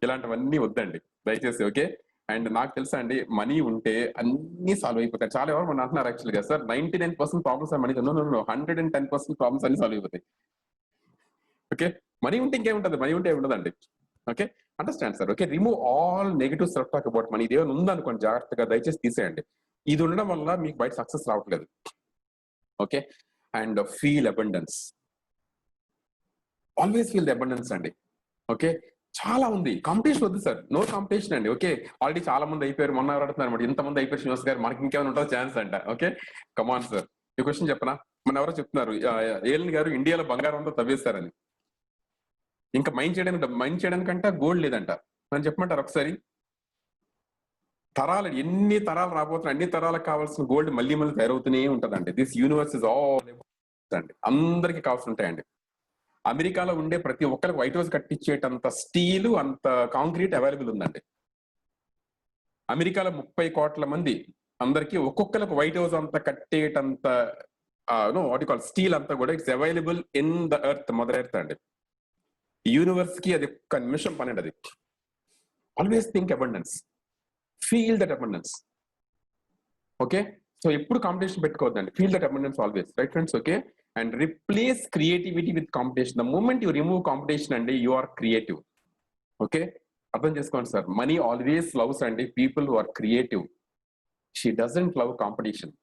ఇలాంటివన్నీ వద్దండి దయచేసి. ఓకే, అండ్ నాకు తెలుసా అండి మనీ ఉంటే అన్ని సాల్వ్ అయిపోతాయి. చాలా ఎవరు మనం అంటున్నారు యాక్చువల్గా సార్ 99% ప్రాబ్లమ్స్ మనీ, 110% ప్రాబ్లమ్స్ అన్ని సాల్వ్ అయిపోతాయి. ఓకే, మనీ ఉంటే ఇంకేముంటుంది, మనీ ఉంటే ఉండదండి. Okay, understand sir. Okay, remove all negative self talk about money. ఇదేమైనా ఉందనుకోండి జాగ్రత్తగా దయచేసి తీసేయండి. ఇది ఉండడం వల్ల మీకు బయట సక్సెస్ రావట్లేదు. Okay, and feel abundance, always feel the abundance అండి. ఓకే, చాలా ఉంది, కాంపిటీషన్ వద్దు సార్, నో కాంపిటీషన్ అండి. ఓకే, ఆల్రెడీ చాలా మంది అయిపోయారు, మొన్న అడుగుతున్నారు అనమాట, ఇంతమంది అయిపోయారు శ్రీనివాస్ గారు, మనకి ఇంకేమైనా ఉంటుందో ఛాన్స్ అంట. Okay, come on sir. ఈ క్వశ్చన్ చెప్పనా, మన ఎవరో చెప్తున్నారు ఏలిన్ గారు ఇండియాలో బంగారం అంతా తవ్వేస్తారని. ఇంకా మైండ్ చేయడానికంటే గోల్డ్ లేదంట. అని చెప్పమంటారు ఒకసారి? తరాలు ఎన్ని తరాలు రాబోతున్నాయి, అన్ని తరాలకు కావాల్సిన గోల్డ్ మళ్ళీ మళ్ళీ తయారవుతూనే ఉంటదండి. దిస్ యూనివర్స్ ఇస్ ఆల్ అండి, అందరికి కావాల్సి ఉంటాయండి. అమెరికాలో ఉండే ప్రతి ఒక్కరికి వైట్ హౌస్ కట్టించేటంత స్టీల్, అంత కాంక్రీట్ అవైలబుల్ ఉందండి. అమెరికాలో 30 కోట్ల మంది అందరికి ఒక్కొక్కరికి వైట్ హౌస్ అంతా కట్టేటంత స్టీల్ అంతా కూడా it's available in the earth, mother earth అండి. యూనివర్స్ కి అది ఒక్క నిమిషం పనండి అది. Always think abundance, feel that abundance. Okay, so ఎప్పుడు కాంపిటీషన్ పెట్టుకోవద్దండి, feel that abundance always, right friends? Okay, and replace creativity with competition. The moment you remove competition అండి, యు ఆర్ క్రియేటివ్. ఓకే, అర్థం చేసుకోండి సార్. మనీ ఆల్వేస్ లవ్స్ అండి people who are creative. She doesn't love competition.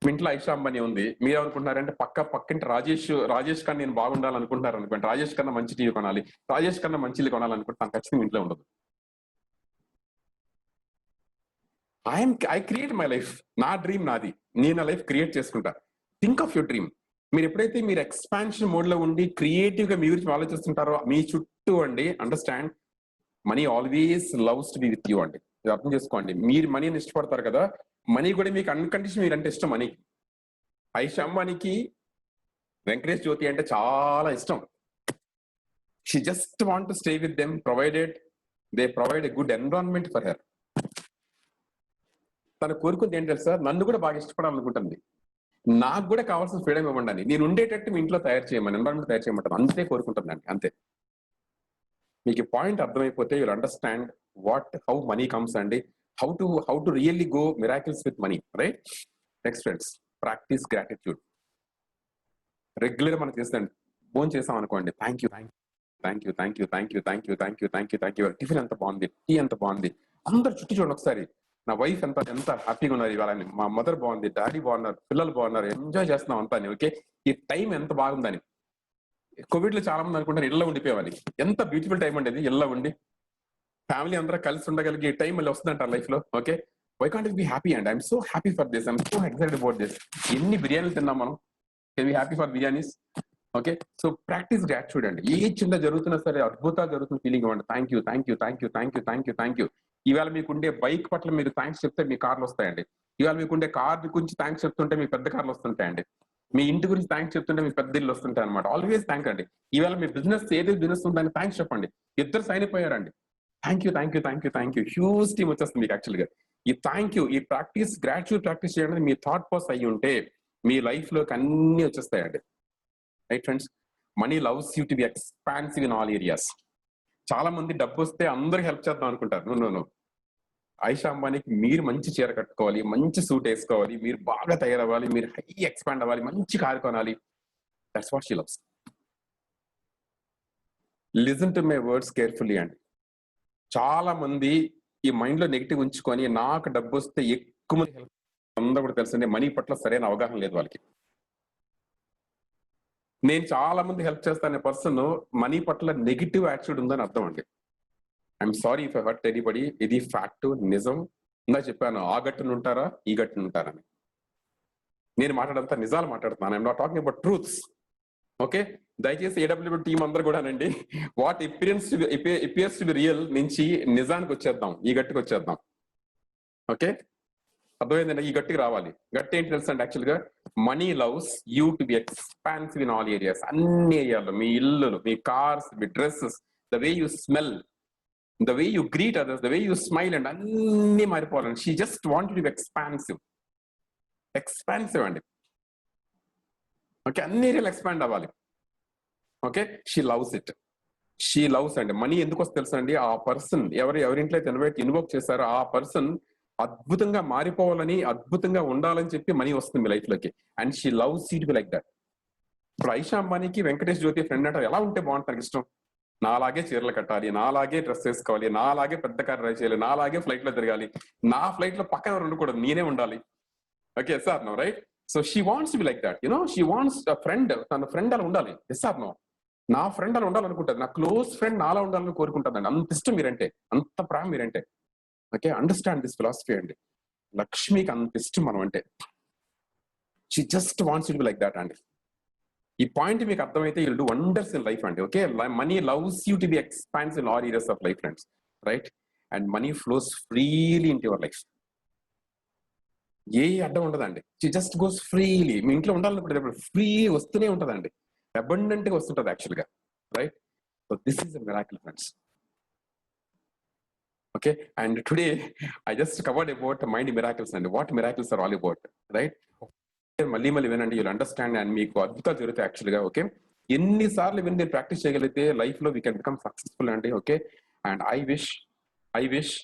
మీ ఇంట్లో ఐషా అంబానీ ఉంది, మీరు అనుకుంటున్నారంటే పక్కింటి రాజేష్ కన్నా నేను బాగుండాలనుకుంటున్నారు అనుకోండి, రాజేష్ కన్నా మంచి టీవీ కొనాలి, రాజేష్ కన్నా మంచి ఇల్లు కొనాలనుకుంటున్నాను, ఖచ్చితంగా ఇంట్లో ఉండదు. ఐ క్రియేట్ మై లైఫ్, నా డ్రీమ్ నాది, నేను నా లైఫ్ క్రియేట్ చేసుకుంటా. Think of your dream. మీరు ఎప్పుడైతే మీరు ఎక్స్పాన్షన్ మోడ్ లో ఉండి క్రియేటివ్ గా మీ గురించి ఆలోచిస్తుంటారో మీ చుట్టూ అండి, understand, money always loves to be with you అండి. ఇది అర్థం చేసుకోండి. మీరు మనీని ఇష్టపడతారు కదా, మనీ కూడా మీకు అన్కండిషన్ మీరు అంటే ఇష్టం. మనీ ఐషా అంబానీకి వెంకటేష్ జ్యోతి అంటే చాలా ఇష్టం. She just want to stay with them provided they provide a good environment for her. తను కోరుకుంది ఏంటంటే సార్, నన్ను కూడా బాగా ఇష్టపడాలనుకుంటుంది, నాకు కూడా కావాల్సిన ఫ్రీడమ్ ఇవ్వండి, నేను ఉండేటట్టు మీ ఇంట్లో తయారు చేయమని, ఎన్విరాన్మెంట్ తయారు చేయమంటాను, అంతే కోరుకుంటుందండి, అంతే. మీకు పాయింట్ అర్థమైపోతే you'll understand how money comes అండి, how to really go miracles with money, right? Next friends, practice gratitude. Regular మనకు చేస్తాండి, ఫోన్ చేసాం అనుకోండి, థ్యాంక్ యూ, టిఫిన్ ఎంత బాగుంది, టీ ఎంత బాగుంది, అందరు చుట్టూ చూడండి ఒకసారి, నా వైఫ్ ఎంత హ్యాపీగా ఉన్నారు ఇవాళ, మా మదర్ బాగుంది, డాడీ బాగున్నారు, పిల్లలు బాగున్నారు, ఎంజాయ్ చేస్తున్నాం అంతా. ఓకే, ఈ టైం ఎంత బాగుందని. కోవిడ్ లో చాలా మంది అనుకుంటారు ఇళ్ళ ఉండిపోయేవాని, ఎంత బ్యూటిఫుల్ టైం అండి ఇది, ఇళ్ళ ఉండి ఫ్యామిలీ అందరూ కలిసి ఉండగలిగే టైం మళ్ళీ వస్తుందంటారు లైఫ్ లో. Okay, why can't be happy and I'm so happy for this, I'm so excited about this. ఎన్ని బిర్యానీలు తిన్నాం మనం, can be happy for biryanis. Okay, so practice gratitude అండి. ఏ చిన్న జరుగుతున్నా సరే అద్భుతాలు జరుగుతున్న ఫీలింగ్ ఇవ్వండి. Thank you. ఇవాళ మీకుండే బైక్ పట్ల మీరు థ్యాంక్స్ చెప్తే మీ కార్లు వస్తాయండి. ఇవాళ మీకుండే కార్ గురించి థ్యాంక్స్ చెప్తుంటే మీ పెద్ద కార్లు వస్తుంటాయండి. మీ ఇంటి గురించి థ్యాంక్స్ చెప్తుంటే మీ పెద్ద ఇల్లు వస్తుంటాయి అనమాట. ఆల్వేస్ థ్యాంక్ అండి. ఇవాళ మీ బిజినెస్ ఏదైతే బిజినెస్ ఉందని థ్యాంక్స్ చెప్పండి. ఇద్దరు సైన్ అయిపోయారండి. Thank you. హ్యూజ్ టీమ్ వచ్చేస్తుంది మీకు యాక్చువల్గా. ఈ థ్యాంక్ యూ, ఈ ప్రాక్టీస్ గ్రాటిట్యూడ్ ప్రాక్టీస్ చేయడానికి మీ థాట్ ప్రాసెస్ అయ్యి ఉంటే మీ లైఫ్ లోకి అన్ని వచ్చేస్తాయండి. Right friends, money loves you to be expansive in all areas. చాలా మంది డబ్బు వస్తే అందరికి హెల్ప్ చేద్దాం అనుకుంటారు. నో. ఐషా అంబానీకి మీరు మంచి చీర కట్టుకోవాలి, మంచి సూట్ వేసుకోవాలి, మీరు బాగా తయారవ్వాలి, మీరు హై ఎక్స్పాండ్ అవ్వాలి, మంచి కారు కొనాలి. That's what she loves. Listen to my words carefully అండి. చాలా మంది ఈ మైండ్ లో నెగిటివ్ ఉంచుకొని నాకు డబ్బు వస్తే ఎక్కువ మంది హెల్ప్, అందరూ కూడా తెలుసండి మనీ పట్ల సరైన అవగాహన లేదు వాళ్ళకి. నేను చాలా మంది హెల్ప్ చేస్తానే పర్సన్ మనీ పట్ల నెగిటివ్ యాటిట్యూడ్ ఉందని అర్థం అండి. I'm sorry if I hurt anybody. ఇది ఫ్యాక్ట్, నిజం. ఇందా చెప్పాను, ఆ గట్టును ఉంటారా ఈ గట్టును ఉంటారని. నేను మాట్లాడంతా నిజాలు మాట్లాడుతున్నాను. I'm not talking about truths. Okay, దయచేసి ఏడబ్ల్యూ టీం అందరు కూడానండి what appears to be real నుంచి నిజానికి వచ్చేద్దాం, ఈ గట్టుకు వచ్చేద్దాం. ఓకే, అర్థమైందండి, ఈ గట్టికి రావాలి. గట్టి ఏంటి తెలుసు అండి, యాక్చువల్ గా money loves you to be expansive in all areas. అన్ని ఏరియాలో, మీ ఇల్లులు, మీ కార్స్, మీ dresses, the way you smell, the way you greet others, the way you smile and అన్ని మారిపోవాలండి. She just want to be expansive అండి. Okay, అన్ని ఏరియాలు ఎక్స్పాండ్ అవ్వాలి. Okay, she loves it, she loves అండి. మనీ ఎందుకు వస్తుంది తెలుసా అండి, ఆ పర్సన్ ఎవరింట్లో ఇన్వోక్ చేశారో ఆ పర్సన్ అద్భుతంగా మారిపోవాలని, అద్భుతంగా ఉండాలని చెప్పి మనీ వస్తుంది మీ లైఫ్ లోకి. And she loves you to be like that. ఇప్పుడు ఐషా అంబానీకి వెంకటేష్ జ్యోతి ఫ్రెండ్ అంటారు, ఎలా ఉంటే బాగుంటుంది ఇష్టం, నాలాగే చీరలు కట్టాలి, నాలాగే డ్రెస్ వేసుకోవాలి, నాలాగే పెద్ద కార్ డ్రైవ్ చేయాలి, నాలాగే ఫ్లైట్ లో తిరగాలి, నా ఫ్లైట్ లో పక్కన ఉండకూడదు, నేనే ఉండాలి. Okay, yes or no, right? So she wants to be like that, she wants a friend, తన ఫ్రెండ్ అలా ఉండాలి. Yes or no? నా ఫ్రెండ్ అలా ఉండాలనుకుంటుంది, నా క్లోజ్ ఫ్రెండ్ నాలా ఉండాలని కోరుకుంటుందండి. అంత ఇష్టం మీరంటే, అంత ప్రేమ మీరంటే. ఓకే, అండర్స్టాండ్ దిస్ ఫిలాసఫీ అండి. లక్ష్మికి అంత ఇష్టం మనం అంటే. She just wants to be like that అండి. ఈ పాయింట్ మీకు అర్థమైతే you'll do wonders in life అండి. Okay, money loves you to be expanse in all areas of life friends, right? And money flows freely in your life. ఏ అడ్డం ఉండదండి. She just goes freely. మీ ఇంట్లో ఉండాలనుకుంటే free వస్తూనే ఉంటదండి, abundant గా వస్తుంటది యాక్చువల్ గా, right? So this is a miracle friends. Okay, and today I just covered about mind miracles and what miracles are all about, right? మళ్ళీ వినండి, you'll understand and మీకు అద్భుతాలు జరుగుతాయి యాక్చువల్ గా. ఓకే, ఎన్నిసార్లు విని మీరు ప్రాక్టీస్ చేయగలిగితే లైఫ్ లో వీ కెన్ బికమ్ సక్సెస్ఫుల్ అండి. Okay, and I wish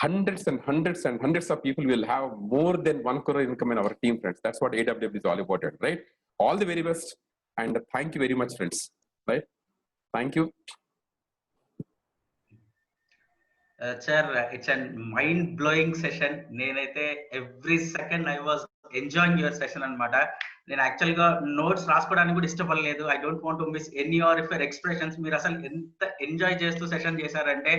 hundreds and hundreds and hundreds of people will have more than 1 crore income in our team, friends. That's what AWW is all about, right? All the very best and thank you very much, friends, right? Thank you. Sir, it's a mind-blowing session. నేనైతే every second I was enjoying your session అన్నమాట. నేను actual గా notes రాసుకోవడానికి కూడా ఇష్టపడలేదు. I don't want to miss any or if your expressions. మీరు అసలు ఎంత ఎంజాయ్ చేస్తూ సెషన్ చేశారంటే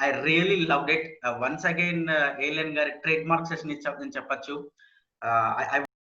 I really loved it. Once again alien గారి ట్రేడ్ మార్క్ సెషన్ ఇచ్చి చెప్పచ్చు.